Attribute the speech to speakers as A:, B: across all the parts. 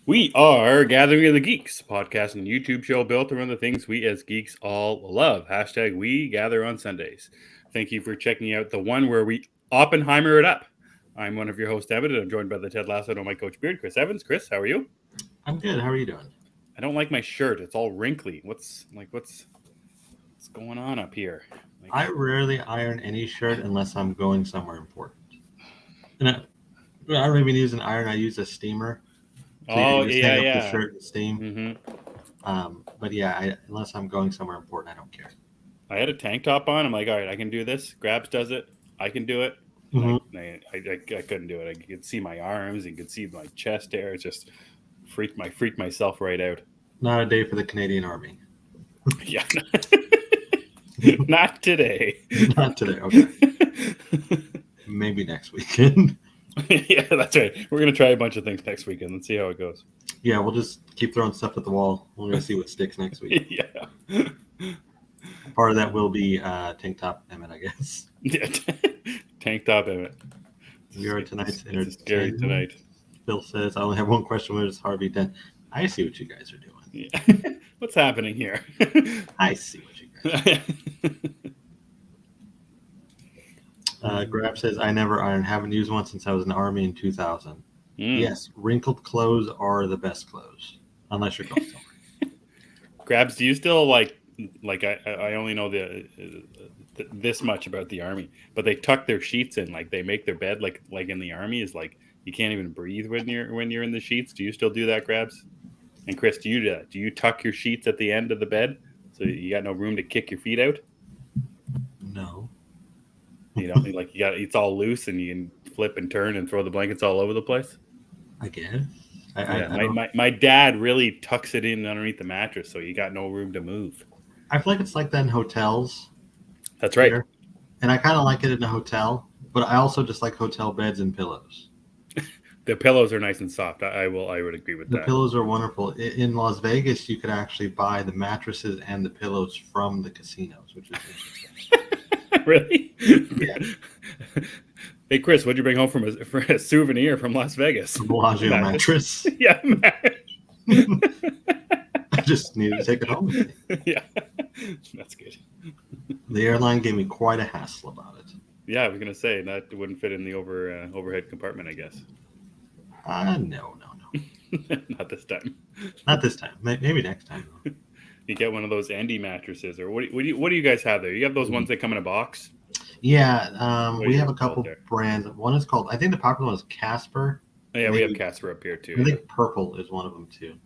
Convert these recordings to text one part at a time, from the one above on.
A: We are Gathering of the Geeks, podcast and YouTube show built around the things we as geeks all love. Hashtag we gather on Sundays. Thank you for checking out the one where we Oppenheimer it up. I'm one of your hosts, Emmet, and I'm joined by the Ted Lasso and my coach beard, Chris Evans. Chris, how are you?
B: I'm good. How are you doing?
A: I don't like my shirt. It's all wrinkly. What's going on up here?
B: I rarely iron any shirt unless I'm going somewhere important. And I don't even use an iron. I use a steamer. So you can just hang up the shirt and steam. But yeah, unless I'm going somewhere important, I don't care.
A: I had a tank top on. I'm like, all right, I can do this. Grabs does it. I can do it. I couldn't do it. I could see my arms and could see my chest hair. It just freaked myself right out.
B: Not a day for the Canadian Army.
A: Yeah. Not today.
B: Not today. Okay. Maybe next weekend.
A: Yeah, that's right. We're going to try a bunch of things next weekend and see how it goes.
B: Yeah, we'll just keep throwing stuff at the wall. We're going to see what sticks next week.
A: Yeah.
B: Part of that will be tank top Emmet, I guess.
A: Yeah, tank top Emmet.
B: We are tonight's
A: entertainment. Scary tonight.
B: Bill says, I only have one question. Where does Harvey done? I see what you guys are doing.
A: Yeah. What's happening here?
B: I see what you guys are doing. Grab says, I never iron. Haven't used one since I was in the Army in 2000. Yes, wrinkled clothes are the best clothes, unless you're going somewhere.
A: Grabs, do you still like I only know this much about the Army, but they tuck their sheets in, like they make their bed like in the Army is like you can't even breathe when you're in the sheets. Do you still do that, Grabs? And Chris, do you do that? Do you tuck your sheets at the end of the bed so you got no room to kick your feet out?
B: No.
A: You know, like it's all loose and you can flip and turn and throw the blankets all over the place.
B: I guess.
A: My dad really tucks it in underneath the mattress, so you got no room to move.
B: I feel like it's like that in hotels.
A: That's right.
B: Here. And I kind of like it in a hotel, but I also just like hotel beds and pillows.
A: The pillows are nice and soft. I would agree with that.
B: The pillows are wonderful. In Las Vegas, you could actually buy the mattresses and the pillows from the casinos, which is interesting.
A: Really?
B: Yeah.
A: Hey, Chris, what'd you bring home for a souvenir from Las Vegas?
B: A Bellagio mattress.
A: Yeah.
B: I just needed to take it home with me.
A: Yeah. That's good.
B: The airline gave me quite a hassle about it.
A: Yeah, I was going to say, that wouldn't fit in the overhead compartment, I guess.
B: No.
A: Not this time.
B: Not this time. Maybe next time.
A: You get one of those Andy mattresses, or what do you guys have there? You have those ones that come in a box?
B: Yeah, we have a couple brands. One is called, I think the popular one is Casper.
A: Oh, yeah, we have Casper up here too.
B: I think Purple is one of them too.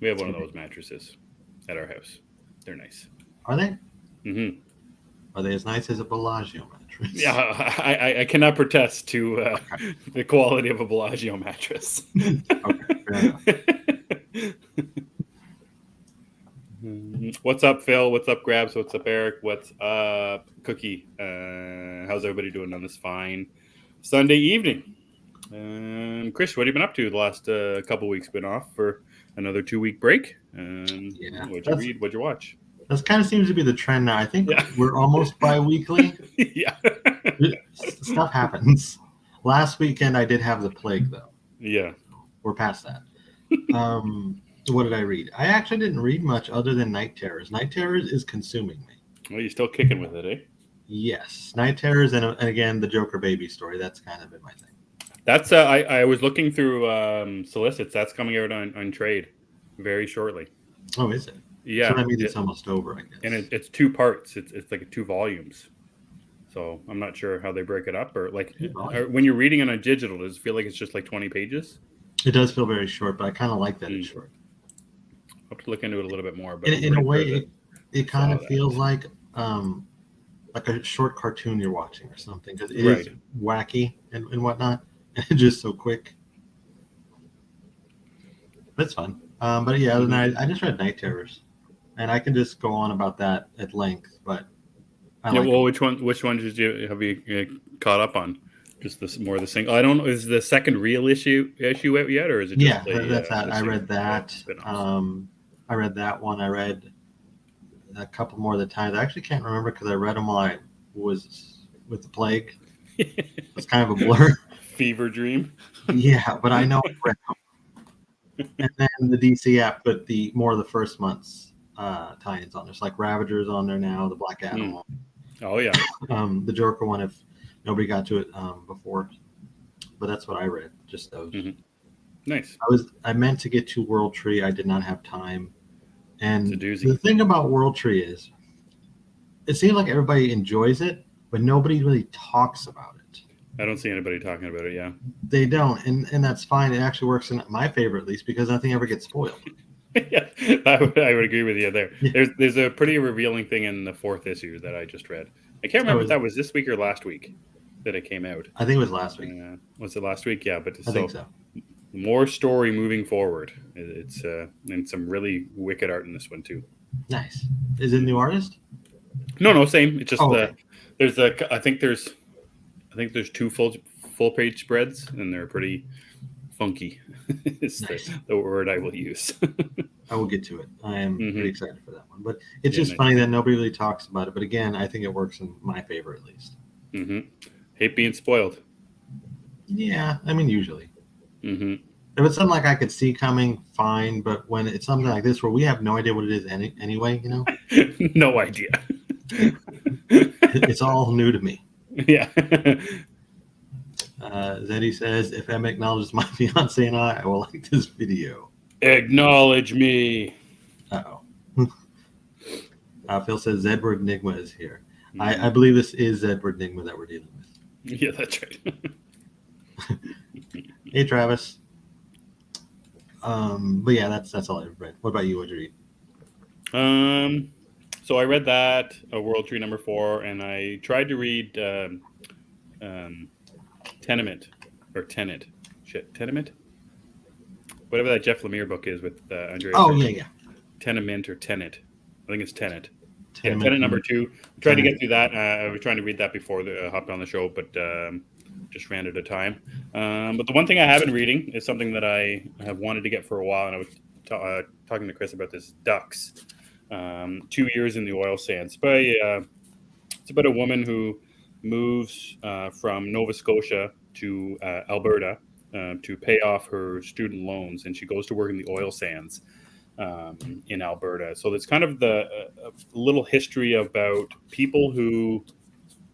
A: We have one of those mattresses at our house. They're nice.
B: Are they?
A: Mm-hmm.
B: Are they as nice as a Bellagio mattress?
A: Yeah, I cannot protest to the quality of a Bellagio mattress.
B: Okay, fair enough.
A: What's up, Phil? What's up, Grabs? What's up, Eric? What's up, Cookie? How's everybody doing on this fine Sunday evening? Chris, what have you been up to the last couple weeks? Been off for another 2-week break?
B: Yeah.
A: What'd you read? What'd you watch?
B: That kind of seems to be the trend now. I think we're almost bi-weekly.
A: Yeah.
B: Stuff happens. Last weekend, I did have the plague, though.
A: Yeah.
B: We're past that. What did I read? I actually didn't read much other than Night Terrors. Night Terrors is consuming me.
A: Well, you're still kicking with it, eh?
B: Yes. Night Terrors and again, the Joker baby story. That's kind of been my thing.
A: That's I was looking through solicits. That's coming out on trade very shortly.
B: Oh, is it?
A: Yeah.
B: So that means it's almost over, I guess.
A: And it's 2 parts. It's like 2 volumes. So I'm not sure how they break it up, or like when you're reading it on digital, does it feel like it's just like 20 pages?
B: It does feel very short, but I kind of like that it's short.
A: I'll have to look into it a little bit more. But
B: in a way, it kind of feels like a short cartoon you're watching or something, because it is wacky and whatnot, and just so quick. That's fun. But yeah, other than that, I just read Night Terrors, and I can just go on about that at length. But
A: which one have you caught up on? Just more the single. I don't know. Is the second real issue out yet, or is it? Just
B: that's that. I read that. I read that one. I read a couple more of the times. I actually can't remember because I read them while I was with the plague. It's kind of a blur.
A: Fever dream.
B: Yeah, but I know I read them. And then the DC app put more of the first month's tie-ins on. There's like Ravager's on there now, the Black Adam one.
A: Oh yeah.
B: The Joker one, if nobody got to it before. But that's what I read, just those.
A: Mm-hmm. Nice.
B: I meant to get to World Tree. I did not have time. And
A: it's a doozy.
B: The thing about World Tree is, it seems like everybody enjoys it, but nobody really talks about it.
A: I don't see anybody talking about it. Yeah,
B: they don't, and that's fine. It actually works in my favor, at least, because nothing ever gets spoiled.
A: Yeah, I would agree with you there. Yeah. There's a pretty revealing thing in the 4th issue that I just read. I can't remember if that was this week or last week that it came out.
B: I think it was last week.
A: Was it last week? Yeah, but
B: I think so.
A: More story moving forward. It's and some really wicked art in this one too.
B: Nice. Is it a new artist?
A: No, same. It's just there's I think there's 2 full page spreads, and they're pretty funky. Is nice. the word I will use.
B: I will get to it. I am pretty excited for that one. But it's just funny that nobody really talks about it. But again, I think it works in my favor at least.
A: Mm-hmm. Hate being spoiled.
B: Yeah, I mean, usually.
A: Mm-hmm.
B: If it's something like I could see coming, fine. But when it's something like this where we have no idea what it is anyway,
A: no idea.
B: It's all new to me.
A: Yeah.
B: Zeddy says, if Emmet acknowledges my fiance and I will like this video.
A: Acknowledge me.
B: Uh-oh. Phil says, Zedward Enigma is here. I believe this is Zedward Enigma that we're dealing with.
A: Yeah, that's right.
B: Hey, Travis. But yeah, that's all I've read. What about you? What'd you
A: read? So I read that, World Tree number 4, and I tried to read Tenement. Whatever that Jeff Lemire book is with Andrea.
B: Oh, yeah.
A: Tenement or Tenet. I think it's Tenet. Tenet number 2. I tried to get through that. I was trying to read that before I hopped on the show, but just ran out of time. But the one thing I have been reading is something that I have wanted to get for a while, and I was talking to Chris about this, Ducks. 2 years in the oil sands. But it's about a woman who moves from Nova Scotia to Alberta to pay off her student loans, and she goes to work in the oil sands in Alberta. So there's kind of a little history about people who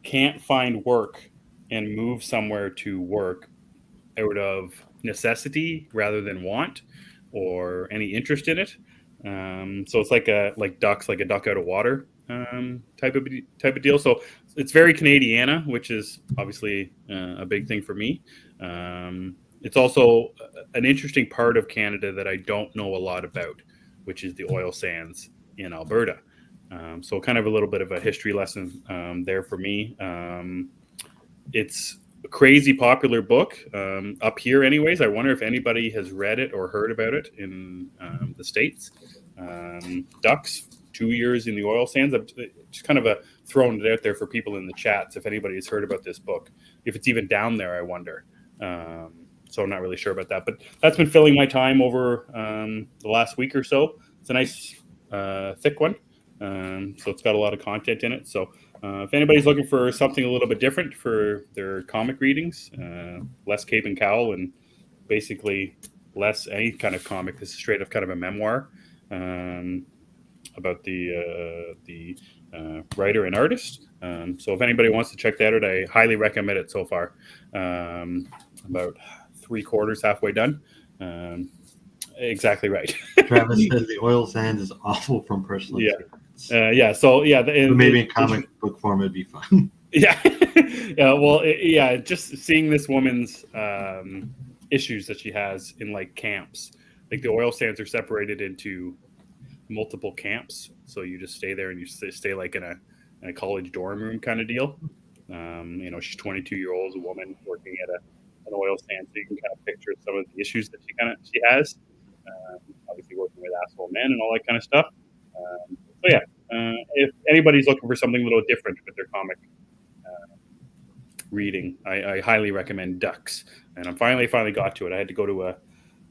A: can't find work and move somewhere to work out of necessity rather than want or any interest in it. So it's like Ducks, like a duck out of water type of deal. So it's very Canadiana, which is obviously a big thing for me. It's also an interesting part of Canada that I don't know a lot about, which is the oil sands in Alberta. So kind of a little bit of a history lesson there for me. It's a crazy popular book up here anyways. I wonder if anybody has read it or heard about it in the States. Ducks, 2 years in the oil sands. I'm just kind of throwing it out there for people in the chats if anybody has heard about this book. If it's even down there, I wonder. So I'm not really sure about that. But that's been filling my time over the last week or so. It's a nice thick one. So it's got a lot of content in it. So if anybody's looking for something a little bit different for their comic readings, less cape and cowl and basically less any kind of comic, this is straight up kind of a memoir about the writer and artist. So if anybody wants to check that out, I highly recommend it so far. About 3/4, halfway done. Exactly right.
B: Travis says the oil sands is awful from personal experience.
A: So
B: maybe in comic book form it'd be fun.
A: Yeah. Just seeing this woman's issues that she has in like camps. Like the oil sands are separated into multiple camps, so you just stay there and you stay like in a college dorm room kind of deal. She's 22-year-old, a woman working at an oil sand, so you can kind of picture some of the issues that she has. Obviously working with asshole men and all that kind of stuff. If anybody's looking for something a little different with their comic reading, I highly recommend Ducks. And I finally got to it. I had to go to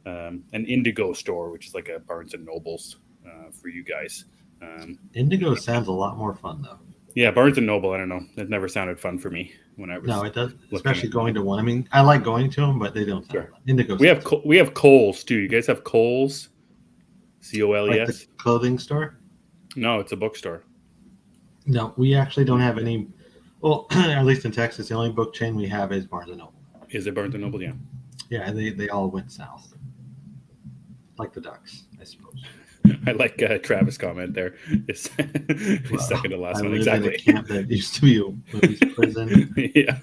A: an Indigo store, which is like a Barnes and Nobles for you guys.
B: Indigo sounds a lot more fun though.
A: Yeah, Barnes and Noble. I don't know. It never sounded fun for me when I was.
B: No, it does. Especially going to one. I mean, I like going to them, but they don't sound fun. Indigo.
A: We have Kohl's too. You guys have Kohl's? Coles.
B: Like the clothing store?
A: No, it's a bookstore.
B: No, we actually don't have any. Well, at least in Texas, the only book chain we have is Barnes and Noble.
A: Is it Barnes and Noble? Yeah.
B: Yeah, they all went south, like the Ducks, I suppose.
A: I like Travis' comment there. It's second to last one. Exactly.
B: In a camp that used to be a police prison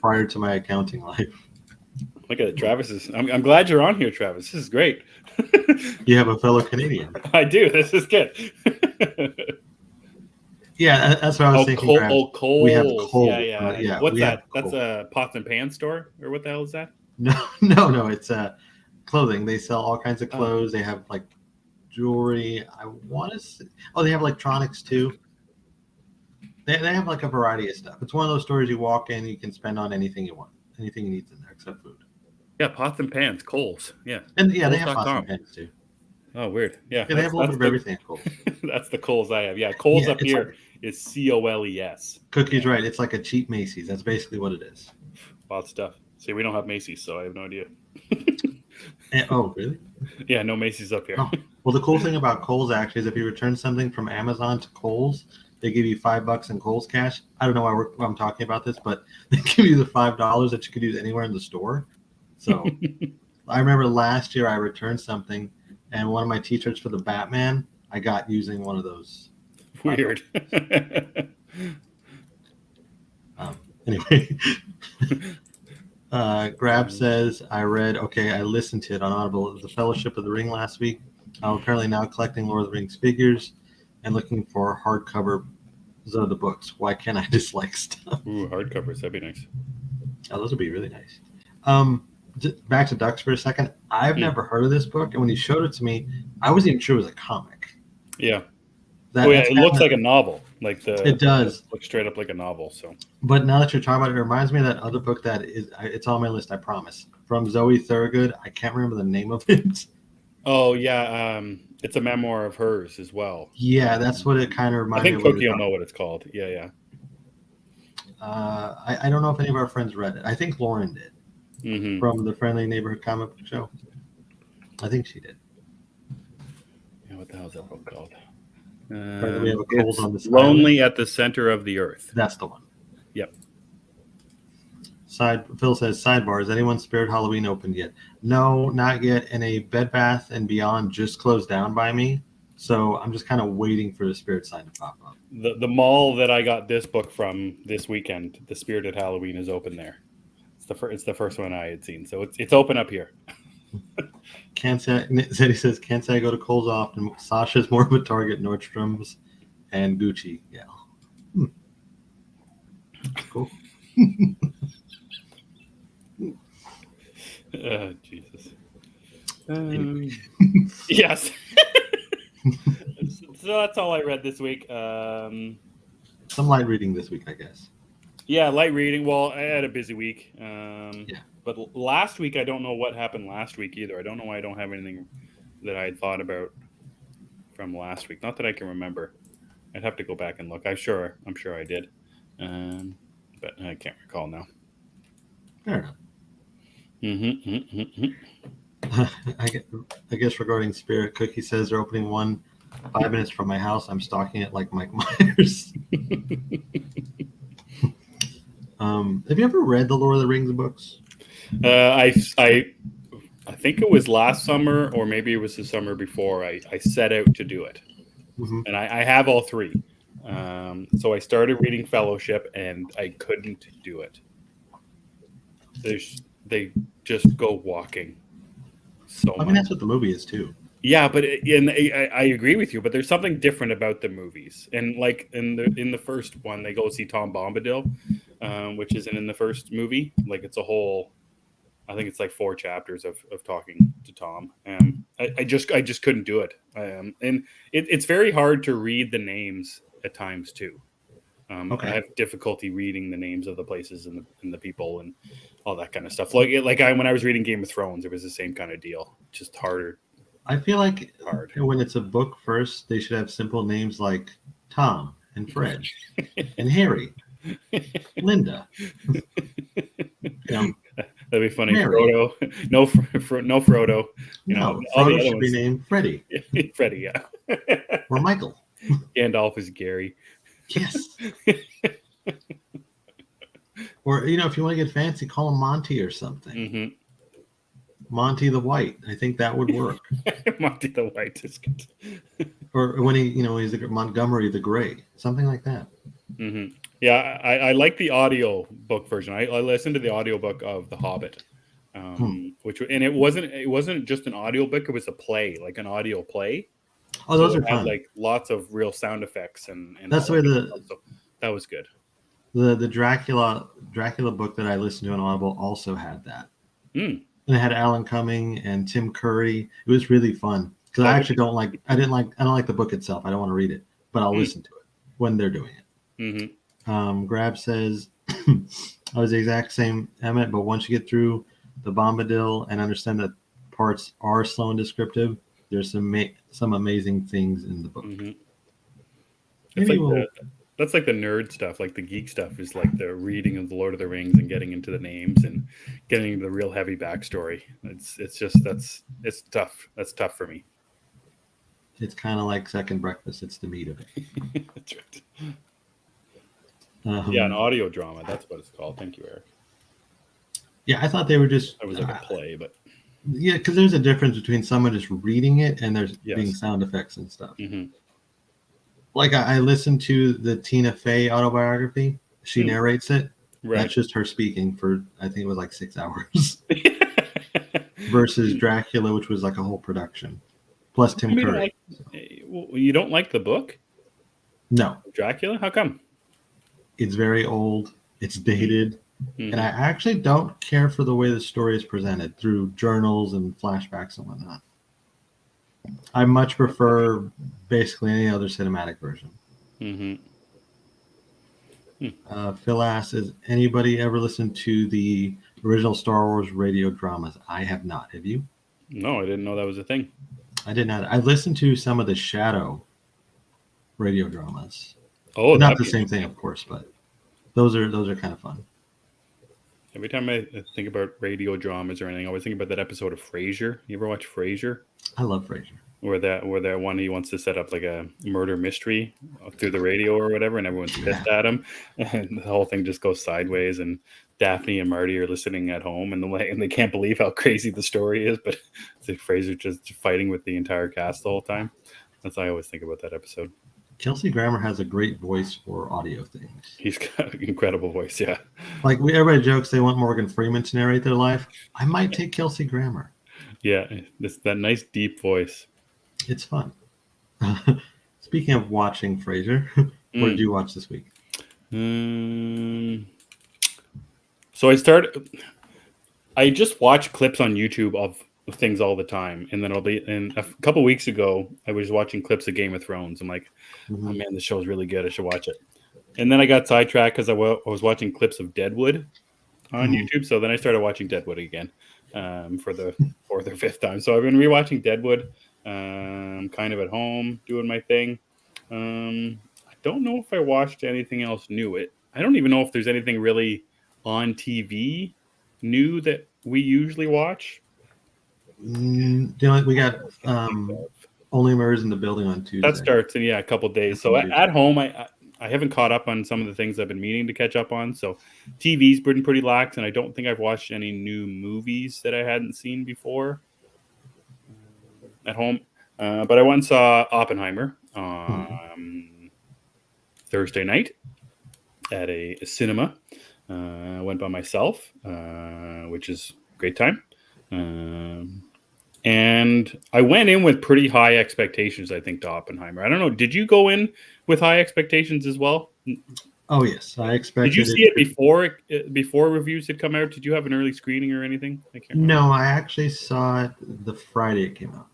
B: prior to my accounting life.
A: Look at it, Travis. I'm glad you're on here, Travis. This is great.
B: You have a fellow Canadian.
A: I do. This is good.
B: Yeah, that's what I was thinking.
A: Kohl's.
B: We have Kohl's.
A: Yeah. What's that? That's a pots and pans store, or what the hell is that?
B: No. It's clothing. They sell all kinds of clothes. They have like jewelry. I want to say, they have electronics too. They have like a variety of stuff. It's one of those stores you walk in, you can spend on anything you want, anything you need in there except food.
A: Yeah, pots and pans, Kohl's. Yeah,
B: and Kohl's. They have pots and pans too.
A: Oh, weird. Yeah,
B: they have a little bit of everything at Kohl's.
A: That's the Kohl's I have. Yeah, Kohl's up here is Coles.
B: Cookie's right. It's like a cheap Macy's. That's basically what it is.
A: Wild stuff. See, we don't have Macy's, so I have no idea.
B: Really?
A: Yeah, no Macy's up here.
B: Oh. Well, the cool thing about Kohl's actually is if you return something from Amazon to Kohl's, they give you $5 in Kohl's cash. I don't know why I'm talking about this, but they give you the $5 that you could use anywhere in the store. So I remember last year I returned something, and one of my T-shirts for the Batman I got using one of those.
A: Weird.
B: Anyway. Grab says, I listened to it on Audible, The Fellowship of the Ring last week. I'm apparently now collecting Lord of the Rings figures and looking for hardcover of the books. Why can't I dislike stuff?
A: Ooh, hardcovers, that'd be nice.
B: Oh, those would be really nice. Back to Ducks for a second. I've never heard of this book, and when you showed it to me, I wasn't even sure it was a comic.
A: Yeah. It looks like a novel. It
B: does.
A: It looks straight up like a novel. So,
B: but now that you're talking about it, it reminds me of that other book it's on my list. I promise. From Zoe Thorogood. I can't remember the name of it.
A: Oh yeah, it's a memoir of hers as well.
B: Yeah, that's what it kind of reminds me of.
A: I think Cookie will know what it's called. Yeah.
B: I don't know if any of our friends read it. I think Lauren did.
A: Mm-hmm.
B: From the Friendly Neighborhood Comic Book Show. I think she did.
A: Yeah, what the hell is that book called?
B: We have a cold on this
A: Lonely at the Center of the Earth.
B: That's the one.
A: Yep.
B: Phil says, sidebar, is anyone's Spirit Halloween opened yet? No, not yet. And a Bed Bath & Beyond just closed down by me. So I'm just kind of waiting for the Spirit sign to pop up.
A: The mall that I got this book from this weekend, the Spirited Halloween, is open there. It's the first one I had seen. So it's open up here.
B: Zeddy says, can't say I go to Kohl's often. Sasha's more of a Target, Nordstrom's, and Gucci. Yeah. Cool.
A: Jesus. Yes. So that's all I read this week.
B: Some light reading this week, I guess.
A: Yeah, light reading. Well, I had a busy week.
B: Yeah.
A: But last week, I don't know what happened last week either. I don't know why I don't have anything that I had thought about from last week. Not that I can remember. I'd have to go back and look. I'm sure I did. But I can't recall now.
B: Fair enough. I guess regarding Spirit, Cookie says they're opening one 5 minutes from my house. I'm stalking it like Mike Myers. Have you ever read the Lord of the Rings books?
A: I think it was last summer, or maybe it was the summer before. I set out to do it, and I have all three. So I started reading Fellowship, and I couldn't do it. They just go walking. So
B: I mean, that's what the movie is too.
A: Yeah, but I agree with you. But there's something different about the movies, and like in the first one, they go see Tom Bombadil, which isn't in the first movie. Like it's a whole, I think it's like 4 chapters of talking to Tom. I just couldn't do it. And it's very hard to read the names at times too. I have difficulty reading the names of the places and the people and all that kind of stuff. When I was reading Game of Thrones, it was the same kind of deal. Just harder.
B: I feel like when it's a book first, they should have simple names like Tom and Fred and Harry, Linda.
A: That'd be funny.
B: Mary.
A: Frodo, no Frodo.
B: No,
A: all the
B: Frodo
A: other
B: should be
A: ones.
B: named Freddy.
A: Freddy, yeah.
B: Or Michael.
A: Gandalf is Gary.
B: Yes. Or, if you want to get fancy, call him Monty or something.
A: Mm-hmm.
B: Monty the White. I think that would work.
A: Monty the White is good.
B: Or when he's Montgomery the Gray, something like that.
A: Mm-hmm. Yeah, I like the audio book version. I listened to the audiobook of The Hobbit, it wasn't just an audiobook; it was a play, like an audio play.
B: Oh, those are fun.
A: Had, like lots of real sound effects and
B: that's the way
A: so that was good.
B: The Dracula book that I listened to on Audible also had that. And it had Alan Cumming and Tim Curry. It was really fun because I actually don't like the book itself. I don't want to read it, but I'll listen to it when they're doing it.
A: Mm-hmm.
B: Grab says, I was the exact same, Emmet, but once you get through the Bombadil and understand that parts are slow and descriptive, there's some amazing things in the book.
A: Mm-hmm. That's like the nerd stuff, like the geek stuff is like the reading of the Lord of the Rings and getting into the names and getting into the real heavy backstory. It's tough. That's tough for me.
B: It's kind of like second breakfast. It's the meat of
A: it. That's right. Yeah, an audio drama. That's what it's called. Thank you, Eric.
B: Yeah, I thought they were just...
A: It was like a play, but...
B: Yeah, because there's a difference between someone just reading it and there's being sound effects and stuff.
A: Mm-hmm.
B: Like I listened to the Tina Fey autobiography. She narrates it.
A: Right.
B: That's just her speaking for, I think it was like 6 hours. Versus Dracula, which was like a whole production. Plus Tim Curry.
A: You don't like the book?
B: No.
A: Dracula? How come?
B: It's very old. It's dated. Mm-hmm. And I actually don't care for the way the story is presented through journals and flashbacks and whatnot. I much prefer basically any other cinematic version.
A: Mm-hmm.
B: Phil asks, has anybody ever listened to the original Star Wars radio dramas? I have not. Have you?
A: No, I didn't know that was a thing.
B: I did not. I listened to some of the Shadow radio dramas.
A: Oh,
B: not the same thing, of course, but those are kind of fun.
A: Every time I think about radio dramas or anything, I always think about that episode of Frasier. You ever watch Frasier?
B: I love Frasier.
A: Where that one he wants to set up like a murder mystery through the radio or whatever, and everyone's pissed at him, and the whole thing just goes sideways. And Daphne and Marty are listening at home, and they can't believe how crazy the story is. But it's like Frasier just fighting with the entire cast the whole time. That's how I always think about that episode.
B: Kelsey Grammer has a great voice for audio things.
A: He's got an incredible voice, yeah.
B: Like everybody jokes they want Morgan Freeman to narrate their life. I might take Kelsey Grammer.
A: Yeah, that nice deep voice.
B: It's fun. Speaking of watching Frasier, what did you watch this week?
A: So I just watch clips on YouTube of things all the time, and then a couple weeks ago I was watching clips of Game of Thrones. I'm like, oh man, this show's really good, I should watch it. And then I got sidetracked because I was watching clips of Deadwood on YouTube. So then I started watching Deadwood again for the fourth or fifth time. So I've been rewatching Deadwood, kind of at home doing my thing. I don't know if I watched anything else new. I don't even know if there's anything really on TV new that we usually watch.
B: We got Only Murders in the Building on Tuesday.
A: That starts in a couple days. So at home, I haven't caught up on some of the things I've been meaning to catch up on. So TV's been pretty lax, and I don't think I've watched any new movies that I hadn't seen before at home. But I went and saw Oppenheimer Thursday night at a cinema. I went by myself, which is a great time. And I went in with pretty high expectations, I think, to Oppenheimer. I don't know. Did you go in with high expectations as well?
B: Oh, yes. I expected.
A: Did you see it before reviews had come out? Did you have an early screening or anything?
B: No, I actually saw it the Friday it came out.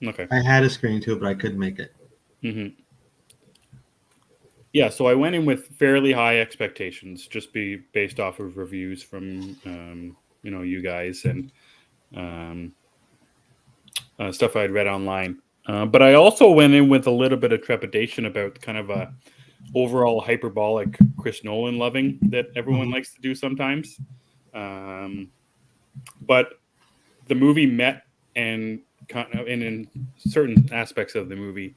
A: Okay.
B: I had a screening to it, but I couldn't make it.
A: Mm-hmm. Yeah, so I went in with fairly high expectations, just based off of reviews from you guys and stuff I'd read online. But I also went in with a little bit of trepidation about kind of overall hyperbolic Chris Nolan loving that everyone
B: Mm-hmm.
A: likes to do sometimes. But the movie met and in certain aspects of the movie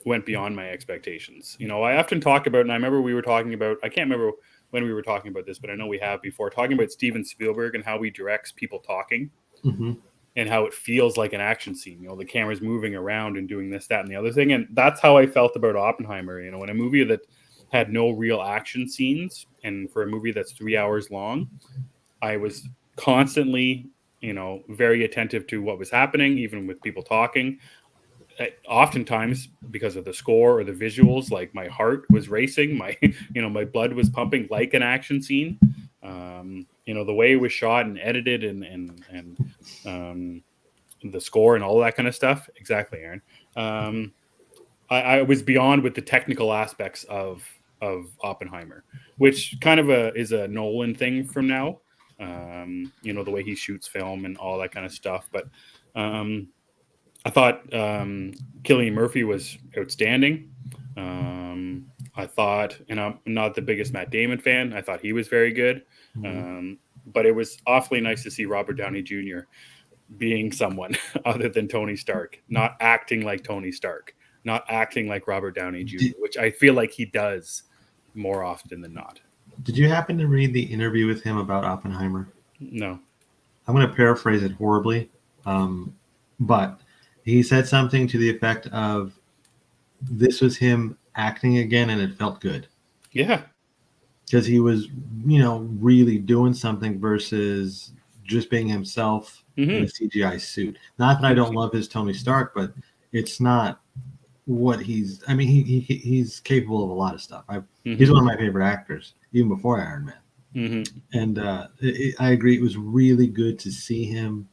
A: went beyond my expectations. You know, I often talk about, and I remember we were talking about, I can't remember when we were talking about this, but I know we have before, talking about Steven Spielberg and how he directs people talking.
B: Mm-hmm.
A: And how it feels like an action scene. You know, the camera's moving around and doing this, that, and the other thing. And that's how I felt about Oppenheimer. You know, in a movie that had no real action scenes, and for a movie that's 3 hours long, I was constantly, you know, very attentive to what was happening, even with people talking. Oftentimes, because of the score or the visuals, like my heart was racing, my my blood was pumping like an action scene. You know, the way it was shot and edited, and the score and all that kind of stuff. Exactly, Aaron. I was beyond with the technical aspects of Oppenheimer, which kind of is a Nolan thing from now. You know, the way he shoots film and all that kind of stuff. But I thought Cillian Murphy was outstanding. I thought, and I'm not the biggest Matt Damon fan, I thought he was very good. But it was awfully nice to see Robert Downey Jr. being someone other than Tony Stark, not acting like Tony Stark, not acting like Robert Downey Jr., which I feel like he does more often than not.
B: Did you happen to read the interview with him about Oppenheimer?
A: No.
B: I'm going to paraphrase it horribly, but he said something to the effect of, "This was him acting again, and it felt good."
A: Yeah.
B: Because he was, really doing something versus just being himself in a CGI suit. Not that I don't love his Tony Stark, but it's not what he's. I mean, he's capable of a lot of stuff. He's one of my favorite actors, even before Iron Man. And I agree. It was really good to see him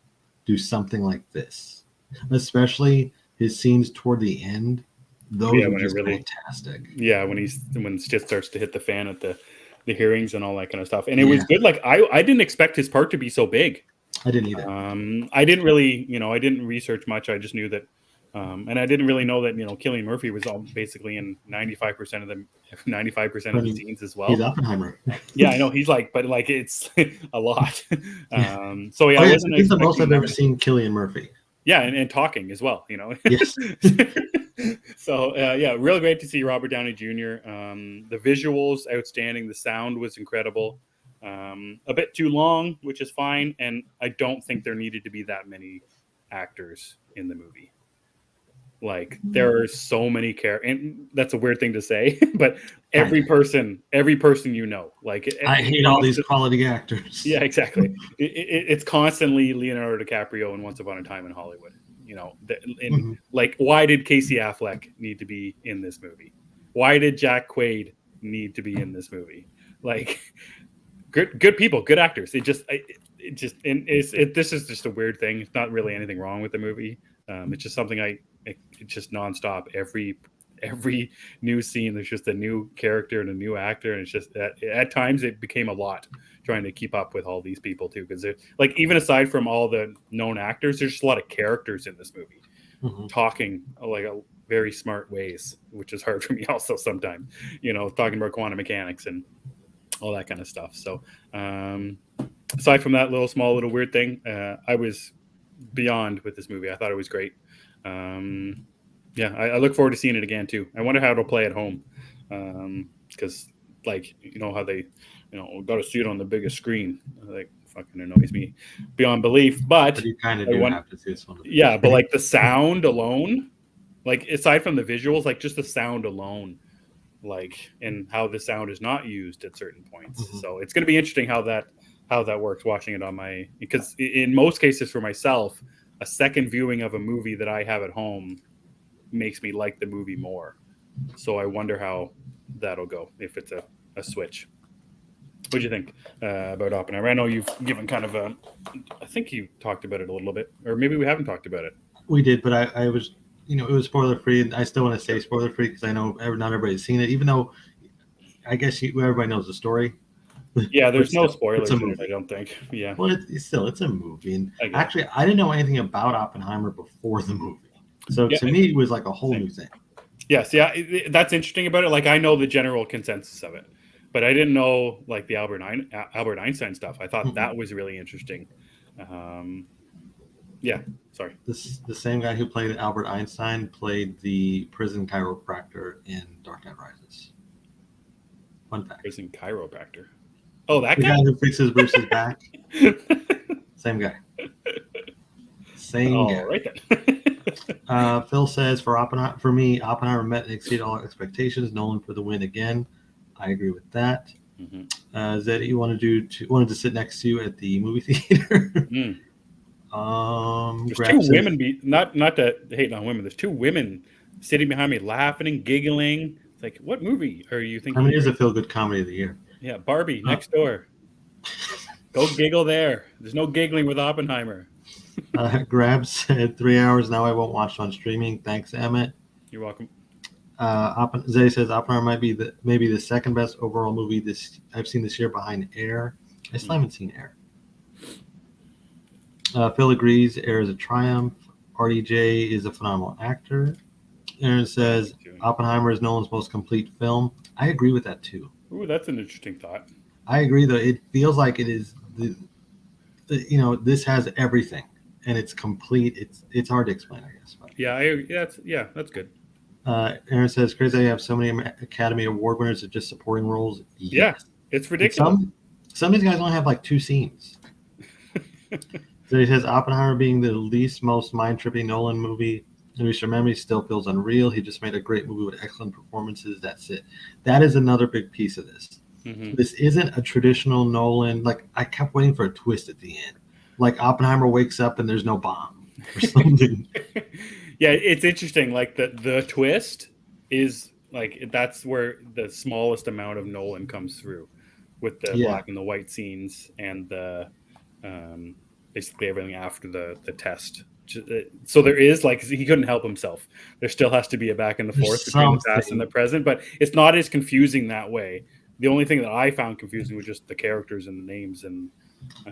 B: do something like this, especially his scenes toward the end. Those were just fantastic.
A: Yeah, when shit starts to hit the fan at the hearings and all that kind of stuff, and it was good. Like I didn't expect his part to be so big.
B: I didn't either.
A: I didn't really, I didn't research much. I just knew that, and I didn't really know that Cillian Murphy was all basically in 95% of the scenes as well.
B: He's Oppenheimer.
A: Yeah, I know he's like, but like it's a lot. So yeah,
B: it's the most I've ever seen Cillian Murphy.
A: Yeah, and talking as well,
B: Yes.
A: So yeah, real great to see Robert Downey Jr. The visuals outstanding. The sound was incredible. A bit too long, which is fine, and I don't think there needed to be that many actors in the movie. Like there are so many characters, and that's a weird thing to say, but every person, like
B: I hate all these quality actors.
A: Yeah, exactly. It's constantly Leonardo DiCaprio in Once Upon a Time in Hollywood. Like, why did Casey Affleck need to be in this movie? Why did Jack Quaid need to be in this movie? Like, good people, good actors. This is just a weird thing. It's not really anything wrong with the movie. It's just something it's just nonstop. Every new scene, there's just a new character and a new actor, and it's just at times it became a lot trying to keep up with all these people too, because like even aside from all the known actors, there's just a lot of characters in this movie talking like a very smart ways, which is hard for me also sometimes, talking about quantum mechanics and all that kind of stuff. So aside from that small little weird thing, I was beyond with this movie. I thought it was great. Yeah, I look forward to seeing it again too. I wonder how it'll play at home, because like how they got to see it on the biggest screen. Like fucking annoys me beyond belief. But
B: you kind of do have to see this one.
A: Yeah, but like the sound alone, like aside from the visuals, like just the sound alone, like and how the sound is not used at certain points. So it's going to be interesting how that works watching it on because in most cases for myself, a second viewing of a movie that I have at home makes me like the movie more. So I wonder how that'll go if it's a switch. What do you think about Oppenheimer? I know you've given kind of I think you talked about it a little bit, or maybe we haven't talked about it.
B: We did, but I was, it was spoiler free, and I still want to say spoiler free because I know not everybody's seen it, even though I guess everybody knows the story.
A: Yeah, there's no spoilers in it, I don't think. Yeah.
B: Well, it's a movie, and actually, I didn't know anything about Oppenheimer before the movie, so to me, it was like a whole new thing.
A: Yes, yeah, that's interesting about it. Like I know the general consensus of it, but I didn't know like the Albert Einstein stuff. I thought that was really interesting. Yeah, sorry.
B: The same guy who played Albert Einstein played the prison chiropractor in Dark Knight Rises. Fun fact.
A: Prison chiropractor. Oh, that
B: The
A: guy?
B: guy who fixes Bruce's back. Same guy. Same
A: Oh,
B: guy.
A: right then.
B: Phil says for me, Oppenheimer met and exceeded all expectations. Nolan for the win again. I agree with that. Zeddy wanted to sit next to you at the movie theater.
A: There's two women. Not to hate on women. There's two women sitting behind me, laughing and giggling. It's like, what movie are you thinking?
B: I mean, it is a feel-good comedy of the year.
A: Yeah, Barbie next door. Go giggle there. There's no giggling with Oppenheimer.
B: Grab said 3 hours. Now I won't watch on streaming. Thanks, Emmet.
A: You're welcome.
B: Zay says Oppenheimer might be maybe the second best overall movie I've seen this year behind Air. I still haven't seen Air. Phil agrees. Air is a triumph. RDJ is a phenomenal actor. Aaron says Oppenheimer is Nolan's most complete film. I agree with that too.
A: Ooh, that's an interesting thought.
B: I agree, though. It feels like it is this has everything and it's complete. It's hard to explain, I guess. But.
A: That's good.
B: Aaron says, crazy you have so many Academy Award winners of just supporting roles. Yes.
A: Yeah, it's ridiculous.
B: Some of these guys only have like 2 scenes. So he says Oppenheimer being the least most mind-tripping Nolan movie in recent memory still feels unreal. He just made a great movie with excellent performances. That's it. That is another big piece of this. This isn't a traditional Nolan. Like, I kept waiting for a twist at the end. Like, Oppenheimer wakes up and there's no bomb or something.
A: Yeah, it's interesting. Like, the twist is, like, that's where the smallest amount of Nolan comes through with the black and the white scenes and the basically everything after the test. So there is, like, he couldn't help himself. There still has to be a back and the forth between the past and the present, but it's not as confusing that way. The only thing that I found confusing was just the characters and the names. And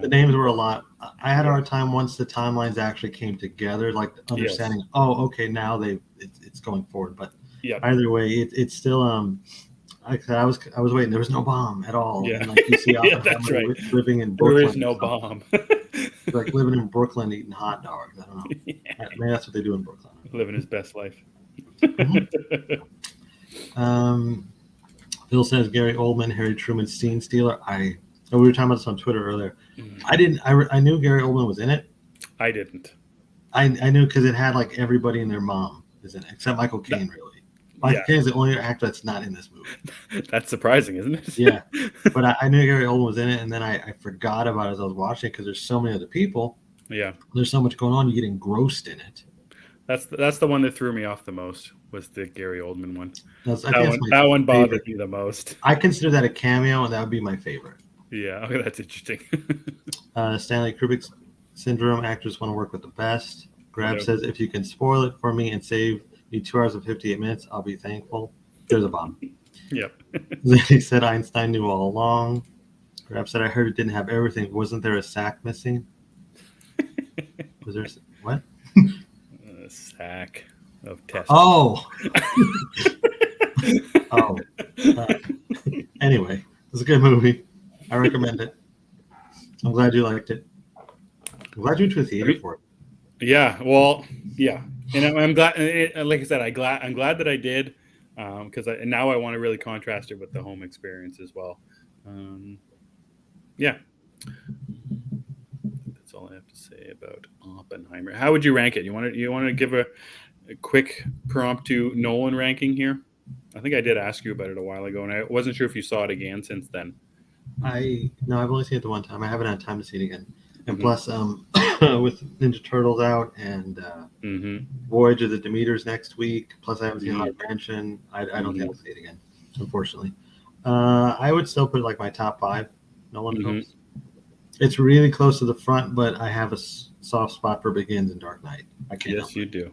B: the names were a lot. I had a hard time once the timelines actually came together, like understanding, okay, now it's going forward. But either way, it's still like I said, I was waiting. There was no bomb at all.
A: Yeah,
B: and like you see
A: that's right.
B: Living in Brooklyn.
A: There is no bomb.
B: Like living in Brooklyn eating hot dogs. I don't know. Maybe that's what they do in Brooklyn.
A: Living his best life.
B: Phil says Gary Oldman, Harry Truman, Scene Stealer. We were talking about this on Twitter earlier. I knew Gary Oldman was in it.
A: I didn't.
B: I knew because it had like everybody and their mom is in it, except Michael Caine, really. Michael Caine is the only actor that's not in this movie.
A: That's surprising, isn't it?
B: Yeah. But I knew Gary Oldman was in it, and then I forgot about it as I was watching it because there's so many other people.
A: Yeah.
B: There's so much going on. You get engrossed in it.
A: That's the one that threw me off the most was the Gary Oldman one.
B: That
A: one bothered me the most.
B: I consider that a cameo, and that would be my favorite.
A: Yeah, okay, that's interesting.
B: Stanley Kubrick syndrome. Actors want to work with the best. Grab says, if you can spoil it for me and save me 2 hours and 58 minutes, I'll be thankful. There's a bomb.
A: Yep.
B: He said Einstein knew all along. Grab said, I heard it didn't have everything. Wasn't there a sack missing? Was there what?
A: A sack of tests.
B: Oh. Anyway, it's a good movie. I recommend it. I'm glad you liked it. I'm glad you went to a theater for it.
A: Yeah, well, yeah, and I'm glad. Like I said, I'm glad that I did, because now I want to really contrast it with the home experience as well. Yeah, that's all I have to say about Oppenheimer. How would you rank it? You want to give a quick promptu Nolan ranking here? I think I did ask you about it a while ago, and I wasn't sure if you saw it again since then.
B: I've only seen it the one time. I haven't had time to see it again. And plus, with Ninja Turtles out and Voyage of the Demeters next week, plus I haven't seen Haunted Mansion, I don't think I'll see it again, unfortunately. I would still put it like my top 5 Nolan films. It's really close to the front, but I have a soft spot for Begins and Dark Knight. I can't.
A: Yes, you do.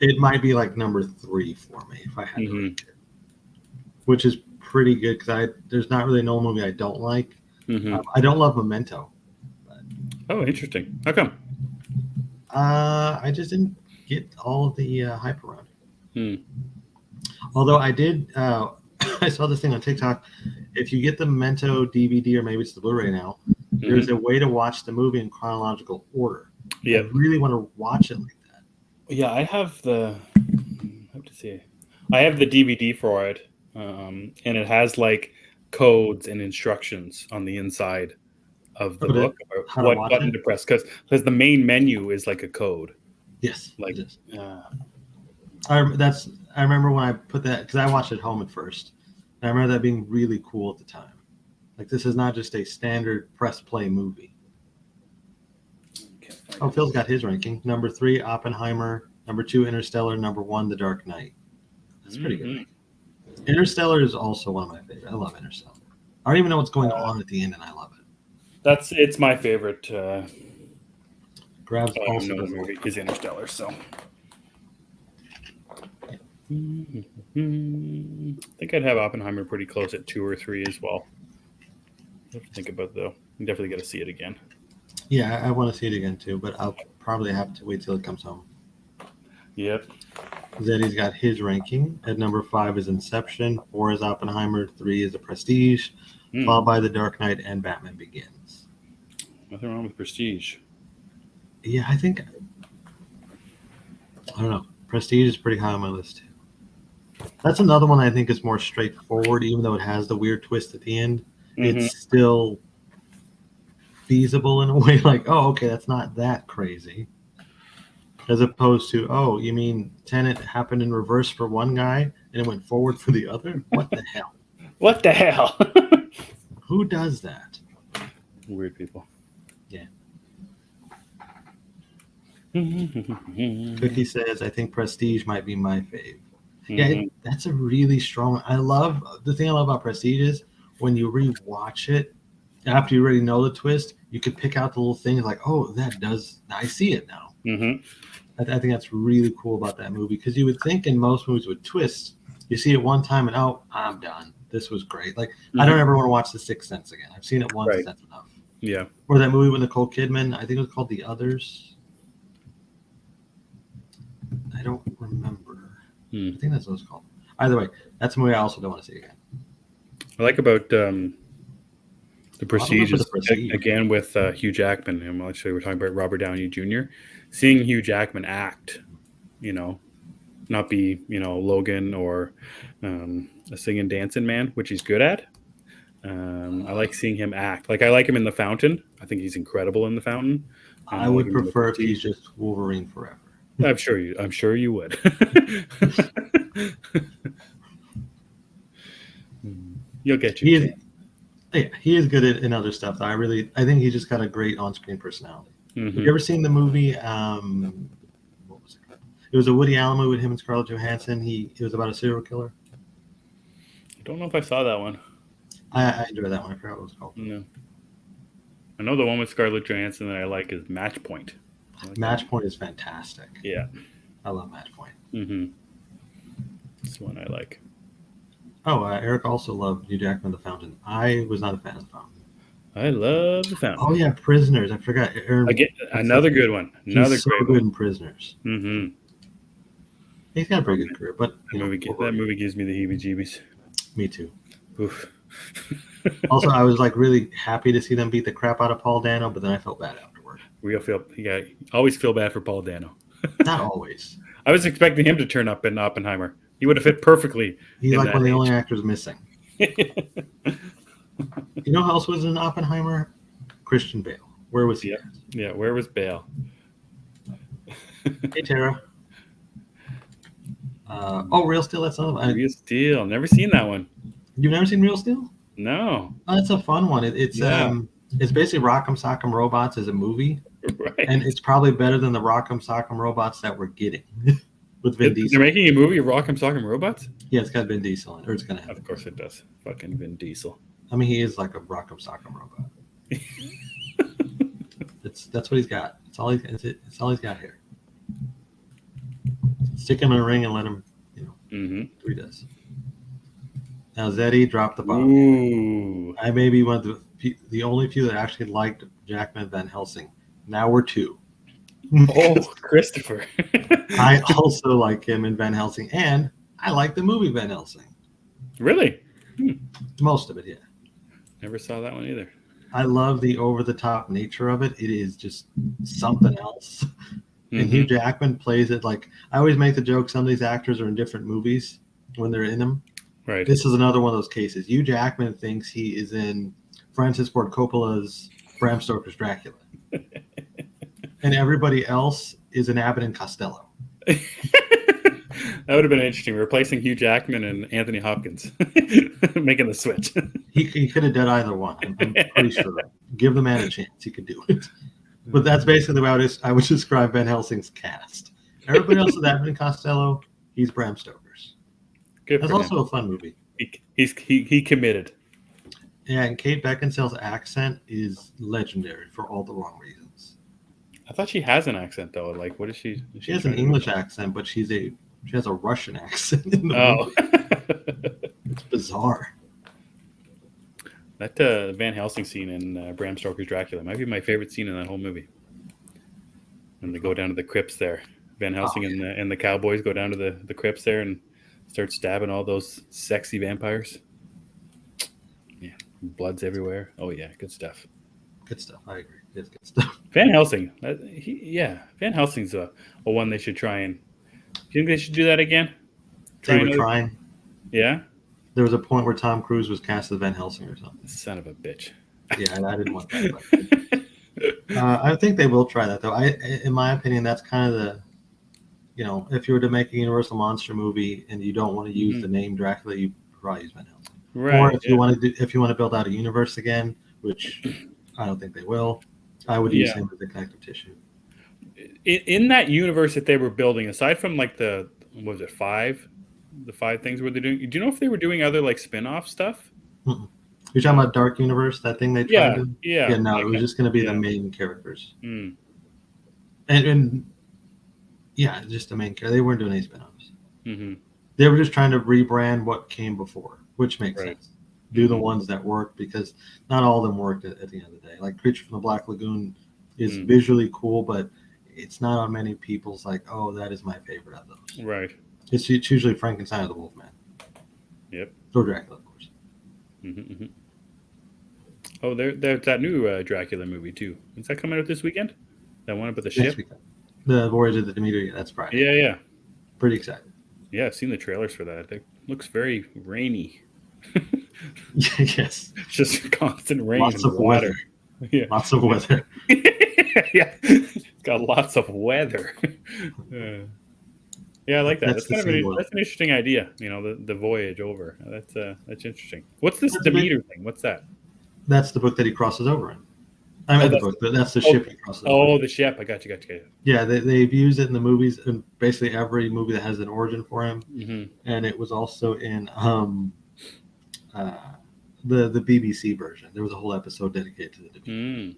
B: It might be like number 3 for me if I had to rank it, which is pretty good because there's not really no movie I don't like. I don't love Memento.
A: But, oh, interesting. How come?
B: I just didn't get all of the hype around it.
A: Hmm.
B: Although I did, I saw this thing on TikTok. If you get the Memento DVD, or maybe it's the Blu-ray now, there's a way to watch the movie in chronological order.
A: Yeah.
B: I really want to watch it like that.
A: Yeah, I have the. I have to see. I have the DVD for it, and it has like codes and instructions on the inside of the book about
B: How to
A: what
B: watch
A: button
B: it?
A: to press, because the main menu is like a code.
B: Yes,
A: Like,
B: it is. I remember when I put that, because I watched it home at first. And I remember that being really cool at the time. Like, this is not just a standard press play movie. Oh, Phil's got his ranking. Number 3, Oppenheimer. Number 2, Interstellar. Number 1, The Dark Knight. That's pretty good. Interstellar is also one of my favorites. I love Interstellar. I don't even know what's going on at the end, and I love it.
A: It's my favorite.
B: Grabs also
A: no movie is Interstellar, so. I think I'd have Oppenheimer pretty close at 2 or 3 as well. I have to think about though. I'm definitely got to see it again.
B: Yeah, I want to see it again too, but I'll probably have to wait till it comes home.
A: Yep.
B: Zeddy's got his ranking. At number 5 is Inception. 4 is Oppenheimer. 3 is The Prestige, followed by The Dark Knight and Batman Begins.
A: Nothing wrong with Prestige.
B: Yeah, I think. I don't know. Prestige is pretty high on my list too. That's another one I think is more straightforward, even though it has the weird twist at the end. It's still feasible in a way, like, oh, okay, that's not that crazy. As opposed to, oh, you mean Tenet happened in reverse for one guy and it went forward for the other? What the hell?
A: What the hell?
B: Who does that?
A: Weird people.
B: Yeah. Cookie says, I think Prestige might be my fave. Yeah, that's a really strong. The thing I love about Prestige is when you rewatch it after you already know the twist, you could pick out the little things like, oh, I see it now. I think that's really cool about that movie, because you would think in most movies with twists, you see it one time and, oh, I'm done. This was great. Like, I don't ever want to watch The Sixth Sense again. I've seen it once. Right. That's enough.
A: Yeah.
B: Or that movie with Nicole Kidman. I think it was called The Others. I don't remember. I think that's what it's called. Either way, that's a movie I also don't want to see again.
A: I like about The Prestige is, again, with Hugh Jackman. And actually, we're talking about Robert Downey Jr. Seeing Hugh Jackman act, not be, Logan or a singing, dancing man, which he's good at. I like seeing him act. Like, I like him in The Fountain. I think he's incredible in The Fountain.
B: I would prefer if he's just Wolverine forever.
A: I'm sure you would. You'll get you.
B: He is good in other stuff. I think he just got a great on-screen personality. Have you ever seen the movie? What was it? It was a Woody Allen movie with him and Scarlett Johansson. It was about a serial killer.
A: I don't know if I saw that one.
B: I enjoyed that one. I forgot what it was called.
A: No. I know the one with Scarlett Johansson that I like is Match Point.
B: Match Point is fantastic.
A: Yeah.
B: I love Match Point.
A: That's the one I like.
B: Oh, Eric also loved Hugh Jackman, The Fountain. I was not a fan of The Fountain.
A: I love The Fountain.
B: Oh, yeah, Prisoners. I forgot.
A: Again, another good one. Another
B: great
A: good
B: one in Prisoners. He's got a pretty good career, but
A: that movie gives me the heebie-jeebies.
B: Me too.
A: Oof.
B: Also, I was really happy to see them beat the crap out of Paul Dano, but then I felt bad afterward.
A: Always feel bad for Paul Dano.
B: Not always.
A: I was expecting him to turn up in Oppenheimer. He would have fit perfectly.
B: He's like one of the only actors missing. You know who else was in Oppenheimer? Christian Bale. Where was he?
A: Yeah, where was Bale?
B: Hey, Tara. Real Steel. That's another one.
A: Real Steel. Never seen that one.
B: You've never seen Real Steel?
A: No.
B: Oh, it's a fun one. It's basically Rock'em Sock'em Robots as a movie.
A: Right.
B: And it's probably better than the Rock'em Sock'em Robots that we're getting with Vin Diesel.
A: They're making a movie of Rock'em Sock'em Robots?
B: Yeah, it's got Vin Diesel in it, or it's going to have.
A: Of course it does. Fucking Vin Diesel.
B: I mean, he is like a Rock'em Sock'em robot. That's what he's got. It's all he's got here. Stick him in a ring and let him, do what he does. Now Zeddy dropped the bomb.
A: Ooh.
B: I may be one of the only few that actually liked Jackman Van Helsing. Now we're two.
A: Oh, Christopher.
B: I also like him in Van Helsing, and I like the movie Van Helsing.
A: Really?
B: Most of it, yeah.
A: Never saw that one either.
B: I love the over-the-top nature of it. It is just something else. And Hugh Jackman plays it like I always make the joke. Some of these actors are in different movies when they're in them.
A: Right.
B: This is another one of those cases. Hugh Jackman thinks he is in Francis Ford Coppola's Bram Stoker's Dracula, and everybody else is in Abbott and Costello.
A: That would have been interesting. Replacing Hugh Jackman and Anthony Hopkins, making the switch.
B: He could have done either one. I'm pretty sure. Give the man a chance. He could do it. But that's basically the way I would describe Van Helsing's cast. Everybody else is Abbott and Costello. He's Bram Stoker's.
A: Good.
B: That's also a fun movie.
A: He committed.
B: Yeah, and Kate Beckinsale's accent is legendary for all the wrong reasons.
A: I thought she has an accent though. Like, what is she?
B: She has an English accent, but she has a Russian accent in the movie. It's bizarre.
A: That Van Helsing scene in Bram Stoker's Dracula might be my favorite scene in that whole movie. When they go down to the crypts there, Van Helsing and the cowboys go down to the crypts there and start stabbing all those sexy vampires. Yeah, blood's everywhere. Oh yeah, good stuff.
B: Good stuff. I agree. It's good stuff.
A: Van Helsing. Van Helsing's a one they should try and. Do you think they should do that again?
B: They were trying.
A: Yeah.
B: There was a point where Tom Cruise was cast as Van Helsing or something.
A: Son of a bitch.
B: Yeah, I didn't want that. I think they will try that though. In my opinion, that's kind of the, if you were to make a Universal monster movie and you don't want to use the name Dracula, you probably use Van Helsing.
A: Right.
B: Or if you want to build out a universe again, which I don't think they will, I would use him as the connective tissue.
A: In that universe that they were building, aside from like the five things were they doing? Do you know if they were doing other like spin-off stuff?
B: Mm-mm. You're talking about Dark Universe, that thing they tried to do?
A: Yeah.
B: Yeah, no, it was just going to be the main characters.
A: Mm.
B: And just the main character. They weren't doing any spin-offs.
A: Mm-hmm.
B: They were just trying to rebrand what came before, which makes sense. Do the ones that work, because not all of them worked at the end of the day. Like Creature from the Black Lagoon is visually cool, but it's not on many people's like, oh, that is my favorite of those.
A: Right.
B: It's usually Frankenstein or the Wolfman.
A: Yep.
B: Or Dracula, of course.
A: Mm-hmm. Oh, there's that new Dracula movie too. Is that coming out this weekend? That one up at the ship?
B: The Voyage of the Demeter, that's Friday.
A: Yeah.
B: Pretty excited.
A: Yeah, I've seen the trailers for that. It looks very rainy.
B: Yes.
A: Just constant rain.
B: Lots of weather.
A: Yeah.
B: Lots of weather.
A: Yeah. It's got lots of weather. Yeah, I like that. That's an interesting idea. The voyage over. That's interesting. What's this Demeter thing? What's that?
B: That's the book that he crosses over in. I mean the book, but that's the ship he crosses over.
A: Oh, the ship. I got you.
B: Yeah, they've used it in the movies, in basically every movie that has an origin for him.
A: Mm-hmm.
B: And it was also in the BBC version. There was a whole episode dedicated to the Demeter,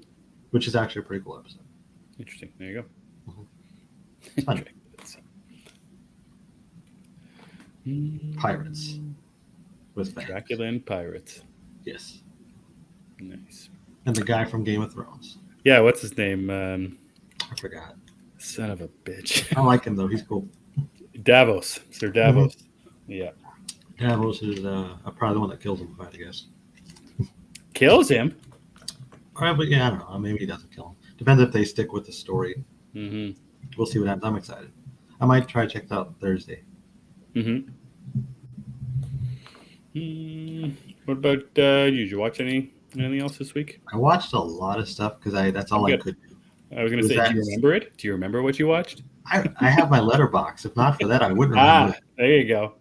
B: which is actually a pretty cool episode.
A: Interesting. There you go.
B: Mm-hmm. Pirates with
A: Dracula and pirates.
B: Yes.
A: Nice.
B: And the guy from Game of Thrones.
A: Yeah, what's his name?
B: I forgot.
A: Son of a bitch.
B: I like him though. He's cool.
A: Davos. Sir Davos. Mm-hmm. Yeah.
B: Davos is probably the one that kills him, I guess.
A: Kills him?
B: All right, but yeah, I don't know. Maybe he doesn't kill him. Depends if they stick with the story.
A: Mm-hmm.
B: We'll see what happens. I'm excited. I might try to check it out Thursday.
A: Mm-hmm. What about you? Did you watch anything else this week?
B: I watched a lot of stuff because that's all I could do.
A: I was going to say, do you remember it? Do you remember what you watched?
B: I have my letterbox. If not for that, I wouldn't remember it.
A: There you go.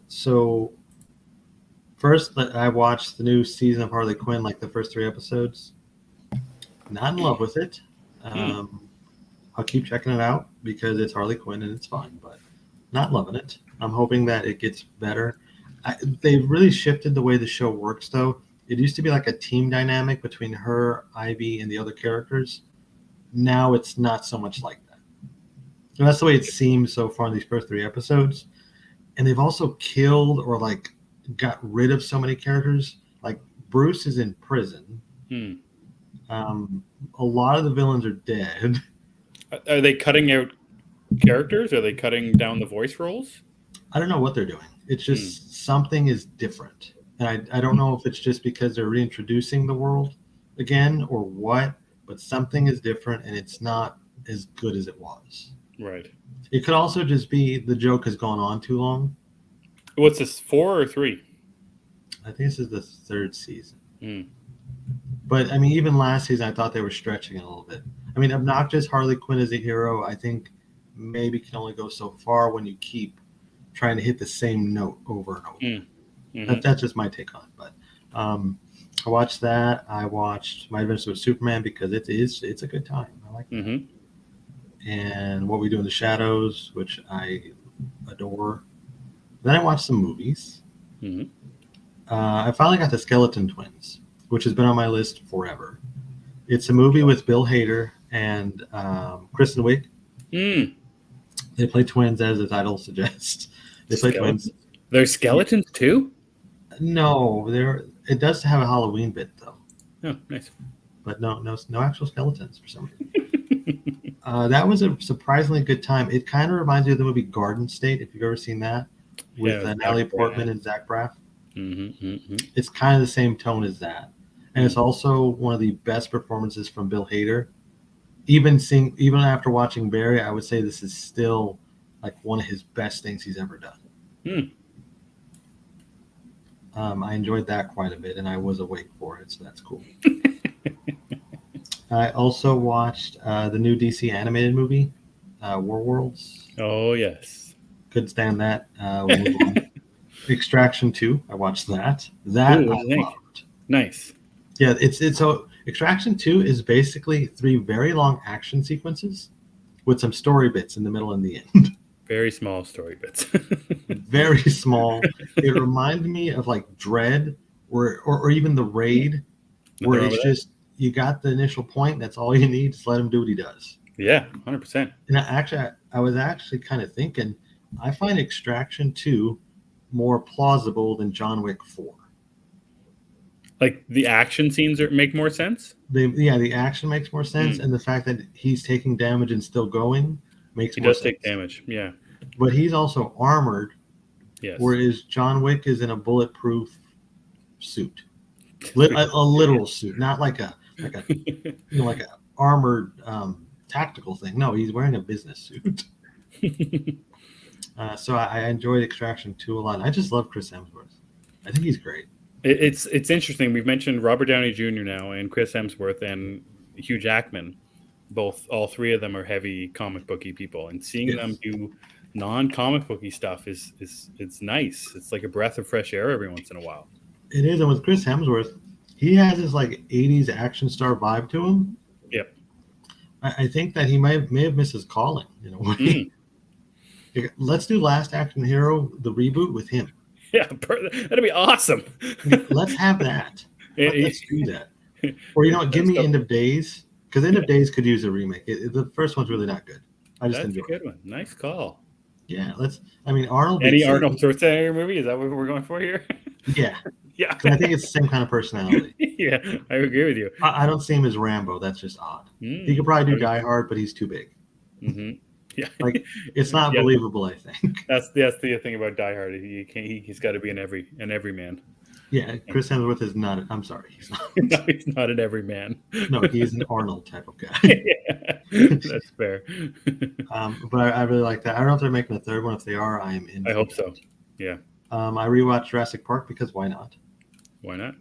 B: So first I watched the new season of Harley Quinn, like the first 3 episodes. Not in love with it. I'll keep checking it out because it's Harley Quinn and it's fine, but not loving it. I'm hoping that it gets better. They've really shifted the way the show works, though. It used to be like a team dynamic between her, Ivy, and the other characters. Now it's not so much like that. And that's the way it seems so far in these first 3 episodes. And they've also killed or got rid of so many characters. Like Bruce is in prison. A lot of the villains are dead.
A: Are they cutting out characters? Are they cutting down the voice roles?
B: I don't know what they're doing. It's
A: Hmm.
B: just something is different. And I don't know if it's just because they're reintroducing the world again or what, but something is different and it's not as good as it was.
A: Right.
B: It could also just be the joke has gone on too long.
A: What's this, 4 or 3?
B: I think this is the third season.
A: Hmm.
B: But I mean, even last season, I thought they were stretching it a little bit. I mean, obnoxious Harley Quinn as a hero, I think maybe can only go so far when you keep trying to hit the same note over and over.
A: Mm-hmm.
B: That's just my take on it. But I watched that. I watched My Adventures with Superman because it's a good time. I like that.
A: Mm-hmm.
B: And What We Do in the Shadows, which I adore. Then I watched some movies.
A: Mm-hmm.
B: I finally got the Skeleton Twins, which has been on my list forever. It's a movie with Bill Hader and Kristen Wiig.
A: Mm.
B: They play twins, as the title suggests. They play twins.
A: There's skeletons too?
B: No, it does have a Halloween bit though.
A: Oh, nice.
B: But no actual skeletons for some reason. That was a surprisingly good time. It kind of reminds me of the movie Garden State, if you've ever seen that, with Natalie Portman and Zach Braff.
A: Mm-hmm, mm-hmm.
B: It's kind of the same tone as that, and it's also one of the best performances from Bill Hader. Even after watching Barry, I would say this is still like one of his best things he's ever done.
A: Mm.
B: I enjoyed that quite a bit, and I was awake for it, so that's cool. I also watched the new DC animated movie, War Worlds.
A: Oh, yes.
B: Couldn't stand that. We'll move on. Extraction 2, I watched that. That
A: Ooh,
B: I loved.
A: Nice.
B: Yeah, it's so Extraction 2 is basically 3 very long action sequences with some story bits in the middle and the end.
A: Very small story bits.
B: Very small. It reminded me of like Dread or even The Raid, where it's just you got the initial point, that's all you need, just let him do what he does.
A: Yeah, 100%.
B: And I was actually kind of thinking, I find Extraction 2 more plausible than John Wick 4.
A: Like the action scenes make more sense?
B: The action makes more sense, and the fact that he's taking damage and still going makes more sense.
A: He does take damage, yeah.
B: But he's also armored,
A: yes.
B: Whereas John Wick is in a bulletproof suit. A literal suit, not like a like a armored tactical thing. No, he's wearing a business suit. So I enjoyed Extraction 2 a lot. I just love Chris Hemsworth. I think he's great.
A: It's interesting. We've mentioned Robert Downey Jr. now and Chris Hemsworth and Hugh Jackman. All 3 of them are heavy comic booky people, and seeing them do non-comic booky stuff is it's nice. It's like a breath of fresh air every once in a while.
B: It is, and with Chris Hemsworth, he has this like 80s action star vibe to him.
A: Yep.
B: I think that he may have missed his calling in a way. Let's do Last Action Hero, the reboot, with him.
A: Yeah, that'd be awesome.
B: Let's have that. Let's do that. Or give me End of Days, because End of Days could use a remake. The first one's really not good.
A: That's a good one. Nice call.
B: Yeah, Arnold.
A: Any Arnold Schwarzenegger movie? Is that what we're going for here?
B: Yeah.
A: Yeah.
B: I think it's the same kind of personality.
A: Yeah, I agree with you.
B: I don't see him as Rambo. That's just odd. He could probably do Die Hard, but he's too big.
A: Mm-hmm. Yeah.
B: Like it's not believable, I think.
A: That's the thing about Die Hard. He's got to be an everyman.
B: Yeah, Chris Hemsworth is not. I'm sorry, he's not.
A: No, he's not an everyman.
B: No, he's an Arnold type of guy.
A: Yeah, that's fair.
B: But I really like that. I don't know if they're making a third one. If they are, I am in.
A: I hope so. Yeah.
B: I rewatched Jurassic Park because why not?
A: Why not?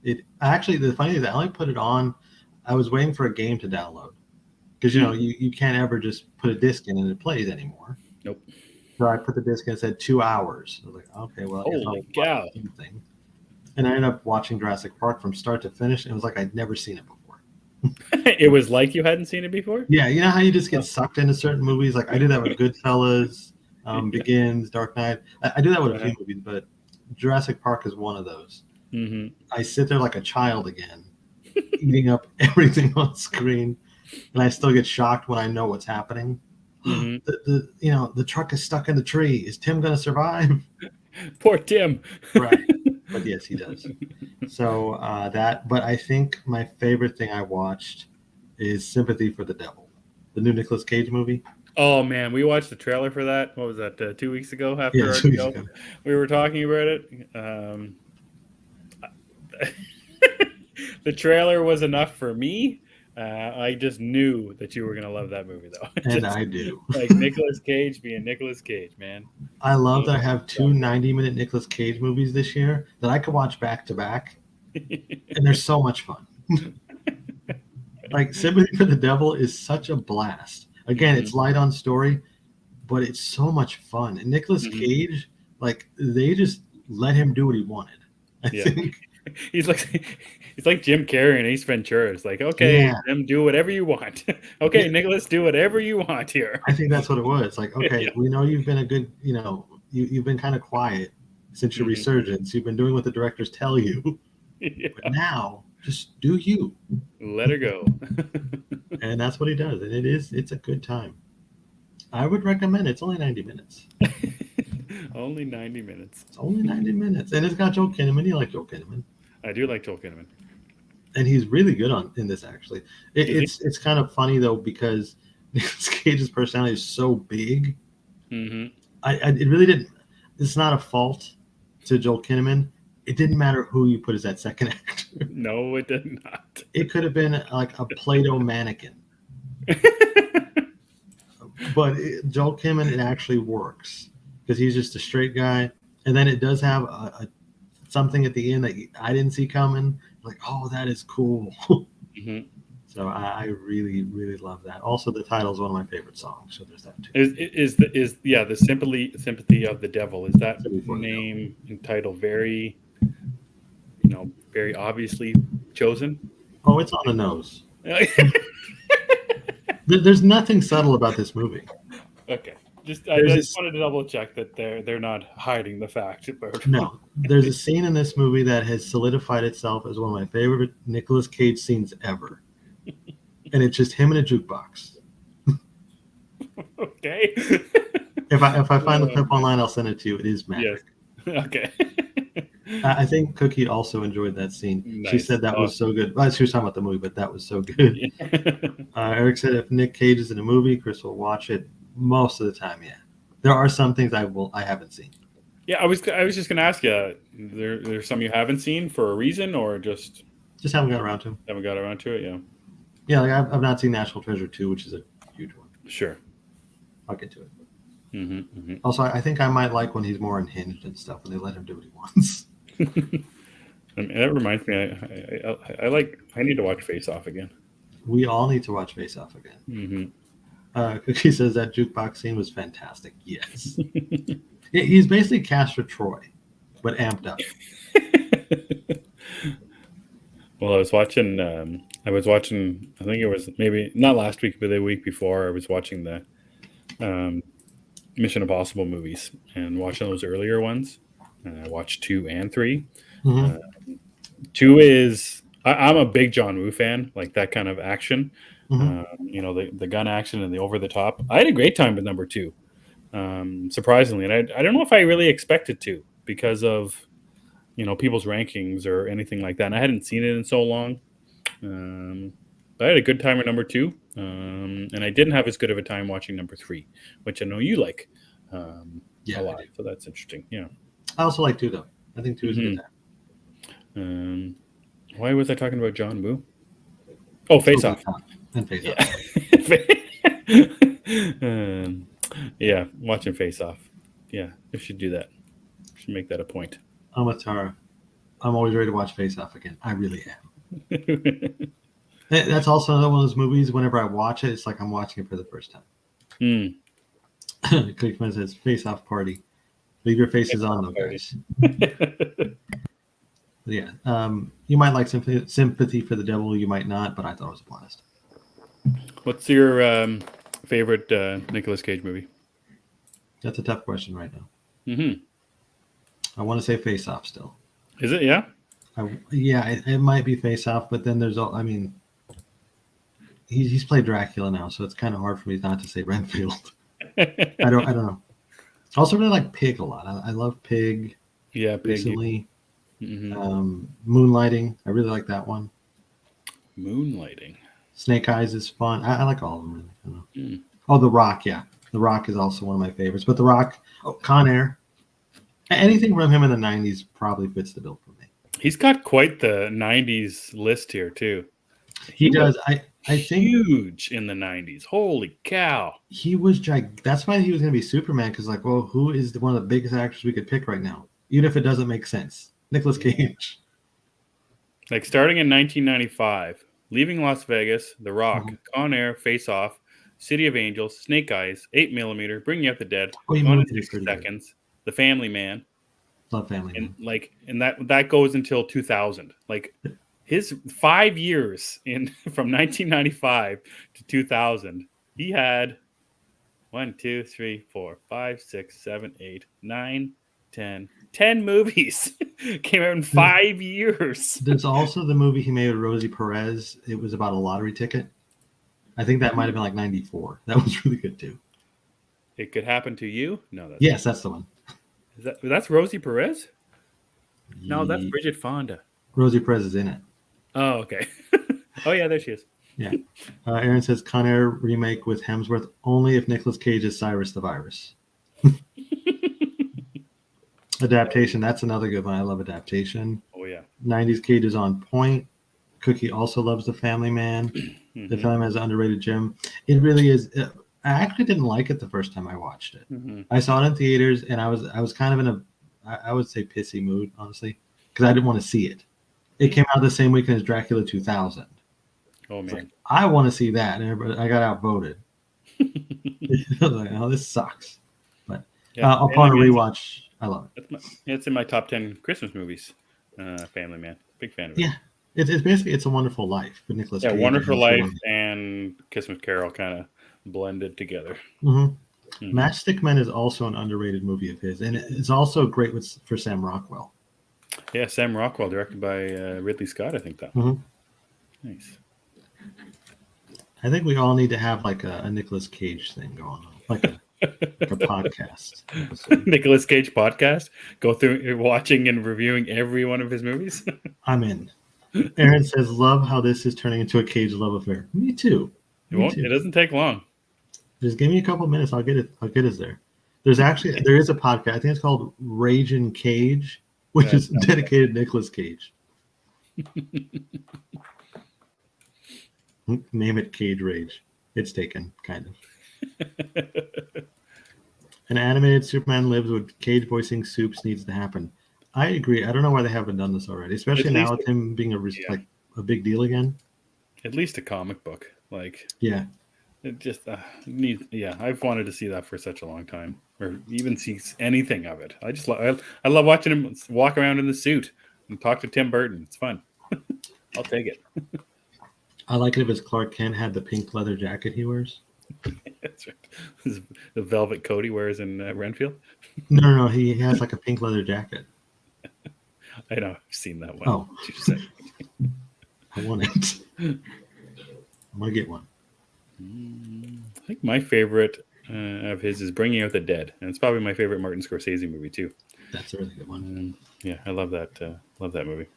B: The funny thing is I only put it on. I was waiting for a game to download because you can't ever just put a disc in and it plays anymore.
A: Nope.
B: So I put the disc in and it said 2 hours. I was like, okay, well,
A: holy cow.
B: Thing. And I ended up watching Jurassic Park from start to finish. And it was like I'd never seen it before.
A: It was like you hadn't seen it before?
B: Yeah, you know how you just get sucked into certain movies? Like I do that with Goodfellas, Begins, Dark Knight. I do that with a few movies, but Jurassic Park is one of those.
A: Mm-hmm.
B: I sit there like a child again, eating up everything on screen, and I still get shocked when I know what's happening. Mm-hmm. The truck is stuck in the tree. Is Tim going to survive?
A: Poor Tim.
B: Right. But yes, he does. So but I think my favorite thing I watched is Sympathy for the Devil, the new Nicolas Cage movie.
A: Oh man, we watched the trailer for that. What was that? 2 weeks ago,
B: Yeah,
A: after our
B: 2 weeks
A: show,
B: ago.
A: we were talking about it. The trailer was enough for me. I just knew that you were gonna love that movie, though.
B: And
A: Just
B: I do.
A: like Nicolas Cage being Nicolas Cage, man.
B: I love
A: Oh
B: that I have
A: my
B: 2 90-minute Nicolas Cage movies this year that I could watch back to back, and they're so much fun. Like Sympathy for the Devil is such a blast. Again,
A: Mhm,
B: it's light on story, but it's so much fun. And Nicolas
A: mhm.
B: Cage, like they just let him do what he wanted. I
A: Yeah,
B: think.
A: he's like he's like Jim Carrey and Ace Ventura. It's like, okay,
B: Yeah,
A: Jim, do whatever you want.
B: yeah.
A: Okay, Nicholas, do whatever you want here.
B: I think that's what it was. Like, okay,
A: Yeah.
B: we know you've been a good, you've been kind of quiet since your
A: Mhm.
B: resurgence. You've been doing what the directors tell you, but
A: Yeah.
B: now just do you.
A: Let her go.
B: And that's what he does. And it's a good time. I would recommend it. It's only 90 minutes.
A: Only 90 minutes.
B: It's only 90 minutes. And it's got Joel Kinnaman. You like Joel Kinnaman.
A: I do like Joel Kinnaman.
B: And he's really good in this actually.
A: Is he?
B: It's kind of funny though because Nicolas Cage's personality is so big.
A: Hmm.
B: It really didn't. It's not a fault to Joel Kinnaman. It didn't matter who you put as that second actor.
A: No, it did not.
B: It could have been like a Play-Doh mannequin, but Joel Kinnaman, it actually works because he's just a straight guy. And then it does have something at the end that I didn't see coming. Like, oh, that is cool.
A: Hmm.
B: So I really, really love that. Also, the title is one of my favorite songs. So there's that too.
A: The sympathy of the devil, is that
B: Before the Devil.
A: name and title very, very obviously chosen?
B: Oh, it's on the nose. There's nothing subtle about this movie.
A: Okay. I
B: There's
A: just
B: this
A: wanted to double check that they're not hiding the fact about.
B: no. There's a scene in this movie that has solidified itself as one of my favorite Nicolas Cage scenes ever, and it's just him in a jukebox.
A: Okay.
B: If I find the clip online, I'll send it to you. It is
A: Yes.
B: magic.
A: Okay.
B: I think Cookie also enjoyed that scene. She
A: Nice.
B: said that
A: Oh,
B: was so good. Well, she was talking about the movie, but that was so good.
A: yeah.
B: Eric said if Nick Cage is in a movie, Chris will watch it most of the time. Yeah, there are some things I haven't seen.
A: Yeah, I was just gonna ask you. There's some you haven't seen for a reason, or just
B: Just haven't got around to them.
A: haven't got around to it. Yeah.
B: Yeah, like I've not seen National Treasure 2, which is a huge one.
A: Sure.
B: I'll get to it.
A: Hmm. Hmm.
B: Also, I think I might like when he's more unhinged and stuff, when they let him do what he wants.
A: I mean, that reminds me. I need to watch Face Off again.
B: We all need to watch Face Off again.
A: Hmm.
B: Cookie says that jukebox scene was fantastic. Yes. He's basically Castor Troy, but amped up.
A: Well, I was watching. I think it was maybe not last week, but the week before. I was watching the um, Mission Impossible movies and watching those earlier ones. I watched 2 and 3.
B: Mm-hmm.
A: Uh, 2 is I'm a big John Woo fan, like that kind of action.
B: Mm-hmm.
A: The gun action and the over the top. I had a great time with number 2, surprisingly, and I don't know if I really expected to because of people's rankings or anything like that. And I hadn't seen it in so long. But I had a good time with number 2, and I didn't have as good of a time watching number 3, which I know you like
B: Yeah,
A: a lot. So that's interesting. Yeah.
B: I also like 2 though. I think 2 is a good
A: time. Why was I talking about John Woo? Oh, Face Off.
B: And Face
A: Yeah.
B: Off.
A: Yeah, watching Face Off. Yeah, we should do that. Should make that a point.
B: I'm with Tara. I'm always ready to watch Face Off again. I really am. That's also another one of those movies. Whenever I watch it, it's like I'm watching it for the first time. Clickman says Face Off party. Leave your faces on, though, guys. Yeah, you might like Sympathy for the Devil. You might not, but I thought it was a blast.
A: What's your favorite Nicolas Cage movie?
B: That's a tough question right now.
A: Mm-hmm.
B: I want to say Face Off still.
A: Is it? Yeah.
B: It might be Face Off, but then there's all. I mean, he's played Dracula now, so it's kind of hard for me not to say Renfield. I don't know. I also really like Pig a lot. I love Pig.
A: Yeah, Pig.
B: Recently. Moonlighting, I really like that one.
A: Moonlighting.
B: Snake Eyes is fun. I like all of them, really. Oh, The Rock, yeah. The Rock is also one of my favorites. But The Rock, Con Air. Anything from him in the 90s probably fits the bill for me.
A: He's got quite the 90s list here, too.
B: He does. I think
A: huge in the 90s. Holy cow.
B: He was that's why he was going to be Superman, because, like, well, who is one of the biggest actors we could pick right now? Even if it doesn't make sense. Nicolas Cage.
A: Like, starting in 1995, Leaving Las Vegas, The Rock, Con Air, Face Off, City of Angels, Snake Eyes, 8mm, Bringing Up the Dead, Gone in 60 Seconds, good. The Family Man.
B: Love Family Man.
A: And that goes until 2000. Like, his 5 years from 1995 to 2000, he had 1, 2, 3, 4, 5, 6, 7, 8, 9, 10 movies came out in 5 years.
B: There's also the movie he made with Rosie Perez. It was about a lottery ticket. I think that might have been like 94. That was really good too.
A: It Could Happen to You? No,
B: that's the one.
A: That's Rosie Perez? No, that's Bridget Fonda.
B: Rosie Perez is in it.
A: Oh, okay. Oh, yeah, there she is.
B: Yeah. Aaron says Con Air remake with Hemsworth only if Nicolas Cage is Cyrus the Virus. Adaptation, that's another good one. I love Adaptation.
A: Oh, yeah.
B: 90s Cage is on point. Cookie also loves The Family Man. The Family Man is an underrated gem. It really is. I actually didn't like it the first time I watched it. I saw it in theaters, and I was kind of in a, I would say, pissy mood, honestly, because I didn't want to see it. It came out the same weekend as Dracula 2000.
A: Oh, man.
B: Like, I want to see that, and I got outvoted. Like, oh, this sucks. But upon a rewatch, I love it.
A: It's in my top 10 Christmas movies. Family Man. Big fan of it.
B: Yeah. It's basically It's a Wonderful Life with Nicolas Cage.
A: Yeah, Wonderful Life and Christmas Carol kind of blended together.
B: Matchstick Men is also an underrated movie of his, and it's also great for Sam Rockwell.
A: Yeah, Sam Rockwell, directed by Ridley Scott, I think that. Nice.
B: I think we all need to have like a Nicolas Cage thing going on, like a podcast.
A: Nicolas Cage podcast? Go through watching and reviewing every one of his movies?
B: I'm in. Aaron says, love how this is turning into a Cage love affair. Me too.
A: It doesn't take long.
B: Just give me a couple minutes. I'll get us there. There is a podcast. I think it's called Ragin' Cage, which is dedicated to Nicolas Cage. Name it Cage Rage. It's taken, kind of. An animated Superman Lives with Cage voicing Soups needs to happen. I agree. I don't know why they haven't done this already, especially now with him being a big deal again.
A: At least a comic book.
B: Yeah.
A: It just needs. Yeah, I've wanted to see that for such a long time, or even see anything of it. I love watching him walk around in the suit and talk to Tim Burton. It's fun. I'll take it.
B: I like it if his Clark Kent had the pink leather jacket he wears.
A: That's right. The velvet coat he wears in Renfield.
B: No, he has like a pink leather jacket.
A: I know. I've seen that one.
B: Oh, I want it. I'm gonna get one.
A: I think my favorite of his is Bringing Out the Dead, and it's probably my favorite Martin Scorsese movie too.
B: That's a really good one.
A: Yeah, I love that. Love that movie.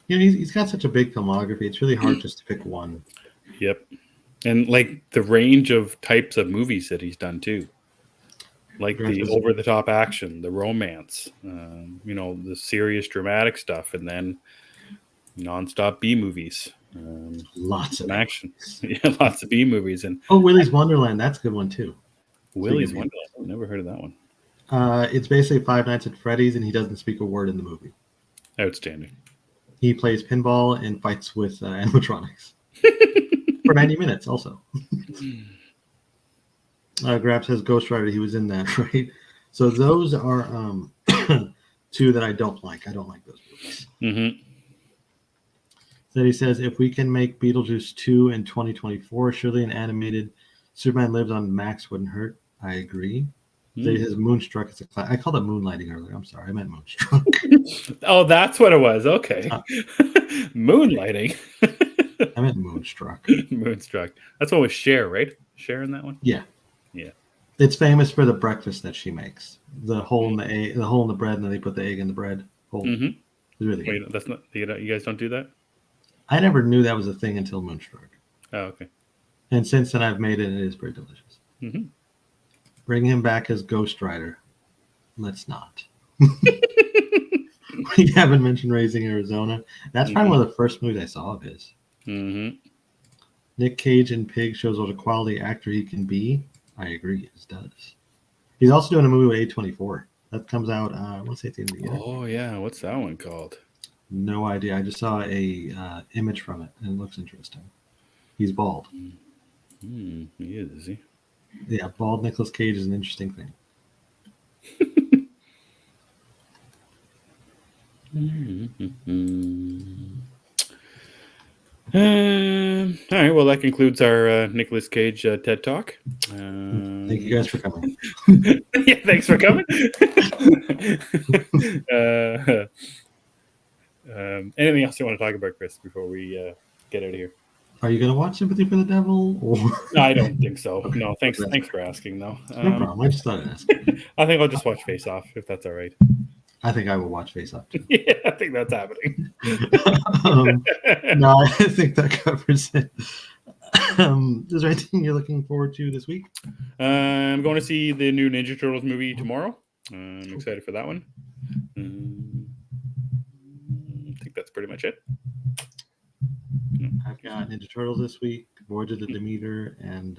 B: You know, he's got such a big filmography. It's really hard just to pick one.
A: Yep, and like the range of types of movies that he's done too, like the over-the-top action, the romance, the serious dramatic stuff, and then non-stop B movies.
B: Lots of
A: action. Yeah, lots of B movies. And
B: Willy's Wonderland, that's a good one too.
A: Willy's Wonderland. I've never heard of that one.
B: It's basically Five Nights at Freddy's, and he doesn't speak a word in the movie.
A: Outstanding.
B: He plays pinball and fights with animatronics for 90 minutes. Also, Grab says Ghost Rider. He was in that, right? So those are two that I don't like. I don't like those movies. Then he says, if we can make Beetlejuice 2 in 2024, surely an animated Superman Lives on Max wouldn't hurt. I agree. So he says Moonstruck is a class. I called it Moonlighting earlier. I'm sorry. I meant Moonstruck.
A: Oh, that's what it was. Okay. Moonlighting.
B: I meant Moonstruck.
A: Moonstruck. That's what was Cher, right? Cher in that one?
B: Yeah.
A: Yeah.
B: It's famous for the breakfast that she makes. The hole in the egg, the hole in the bread, and then they put the egg in the bread. Cold.
A: Mm-hmm.
B: It's really good.
A: Wait, that's not you guys don't do that?
B: I never knew that was a thing until Moonstruck.
A: Oh, okay.
B: And since then, I've made it, and it is very delicious.
A: Mm-hmm.
B: Bring him back as Ghost Rider. Let's not. We haven't mentioned Raising Arizona. That's probably one of the first movies I saw of his.
A: Mm-hmm.
B: Nick Cage in Pig shows what a quality actor he can be. I agree, it does. He's also doing a movie with A24. That comes out, I want to say at the end of the year.
A: Oh yeah, what's that one called?
B: No idea. I just saw a image from it, and it looks interesting. He's bald.
A: He is he?
B: Yeah, bald Nicolas Cage is an interesting thing.
A: All right. Well, that concludes our Nicolas Cage TED Talk.
B: Thank you guys for coming.
A: Yeah, thanks for coming. Anything else you want to talk about, Chris, before we get out of here?
B: Are you going to watch Sympathy for the Devil? Or...
A: No, I don't think so.
B: Okay.
A: No, thanks for asking, though.
B: No problem. I just thought I'd ask.
A: I think I'll just watch Face Off, if that's all right.
B: I think I will watch Face Off too.
A: Yeah, I think that's happening.
B: No, I think that covers it. Is there anything you're looking forward to this week?
A: I'm going to see the new Ninja Turtles movie tomorrow. I'm excited for that one. I think that's pretty much it.
B: I've got Ninja Turtles this week, Voyage of the Demeter, and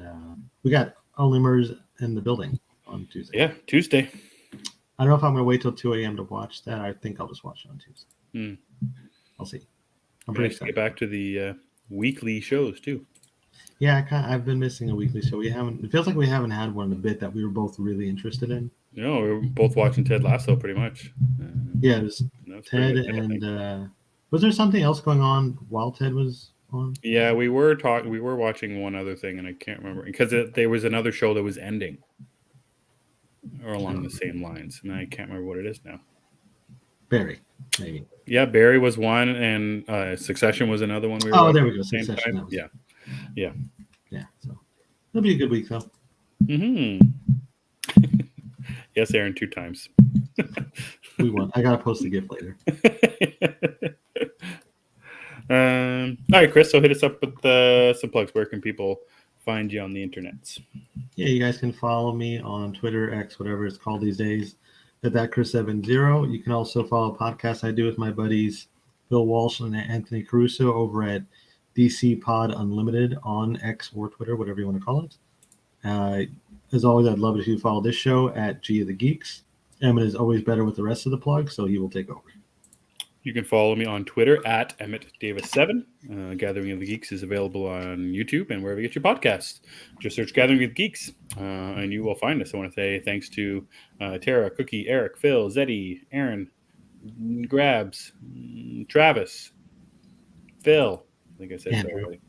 B: we got Only Murders in the Building on Tuesday.
A: Yeah, Tuesday.
B: I don't know if I'm going to wait till 2 a.m. to watch that. I think I'll just watch it on Tuesday. I'll see. I'm pretty excited.
A: Get back to the weekly shows too.
B: Yeah, I've been missing a weekly show. It feels like we haven't had one in a bit that we were both really interested in.
A: No, we were both watching Ted Lasso pretty much.
B: Yeah, it was Ted and was there something else going on while Ted was on?
A: Yeah, we were watching one other thing, and I can't remember because there was another show that was ending, or along the same lines, and I can't remember what it is now.
B: Barry, maybe.
A: Yeah, Barry was one, and Succession was another one.
B: There we go. Succession.
A: Yeah.
B: So it'll be a good week, though.
A: Yes, Aaron, 2 times.
B: We won. I gotta post the gift later.
A: All right, Chris. So hit us up with some plugs. Where can people find you on the internet?
B: Yeah, you guys can follow me on Twitter, X, whatever it's called these days, at thatchris70. You can also follow a podcast I do with my buddies Bill Walsh and Anthony Caruso over at DC Pod Unlimited on X or Twitter, whatever you want to call it. As always, I'd love it if you follow this show at G of the Geeks. Emmet is always better with the rest of the plugs, so he will take over.
A: You can follow me on Twitter at EmmettDavis7. Gathering of the Geeks is available on YouTube and wherever you get your podcasts. Just search Gathering of the Geeks, and you will find us. I want to say thanks to Tara, Cookie, Eric, Phil, Zeddy, Aaron, Grabs, Travis, Phil. I think I said Andrew. Already.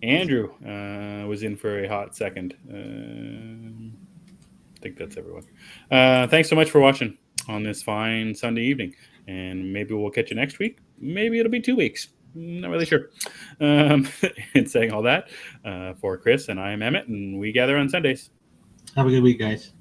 A: Andrew was in for a hot second. I think that's everyone. Thanks so much for watching on this fine Sunday evening. And maybe we'll catch you next week. Maybe it'll be 2 weeks. Not really sure. And saying all that, for Chris and I am Emmet, and we gather on Sundays.
B: Have a good week, guys.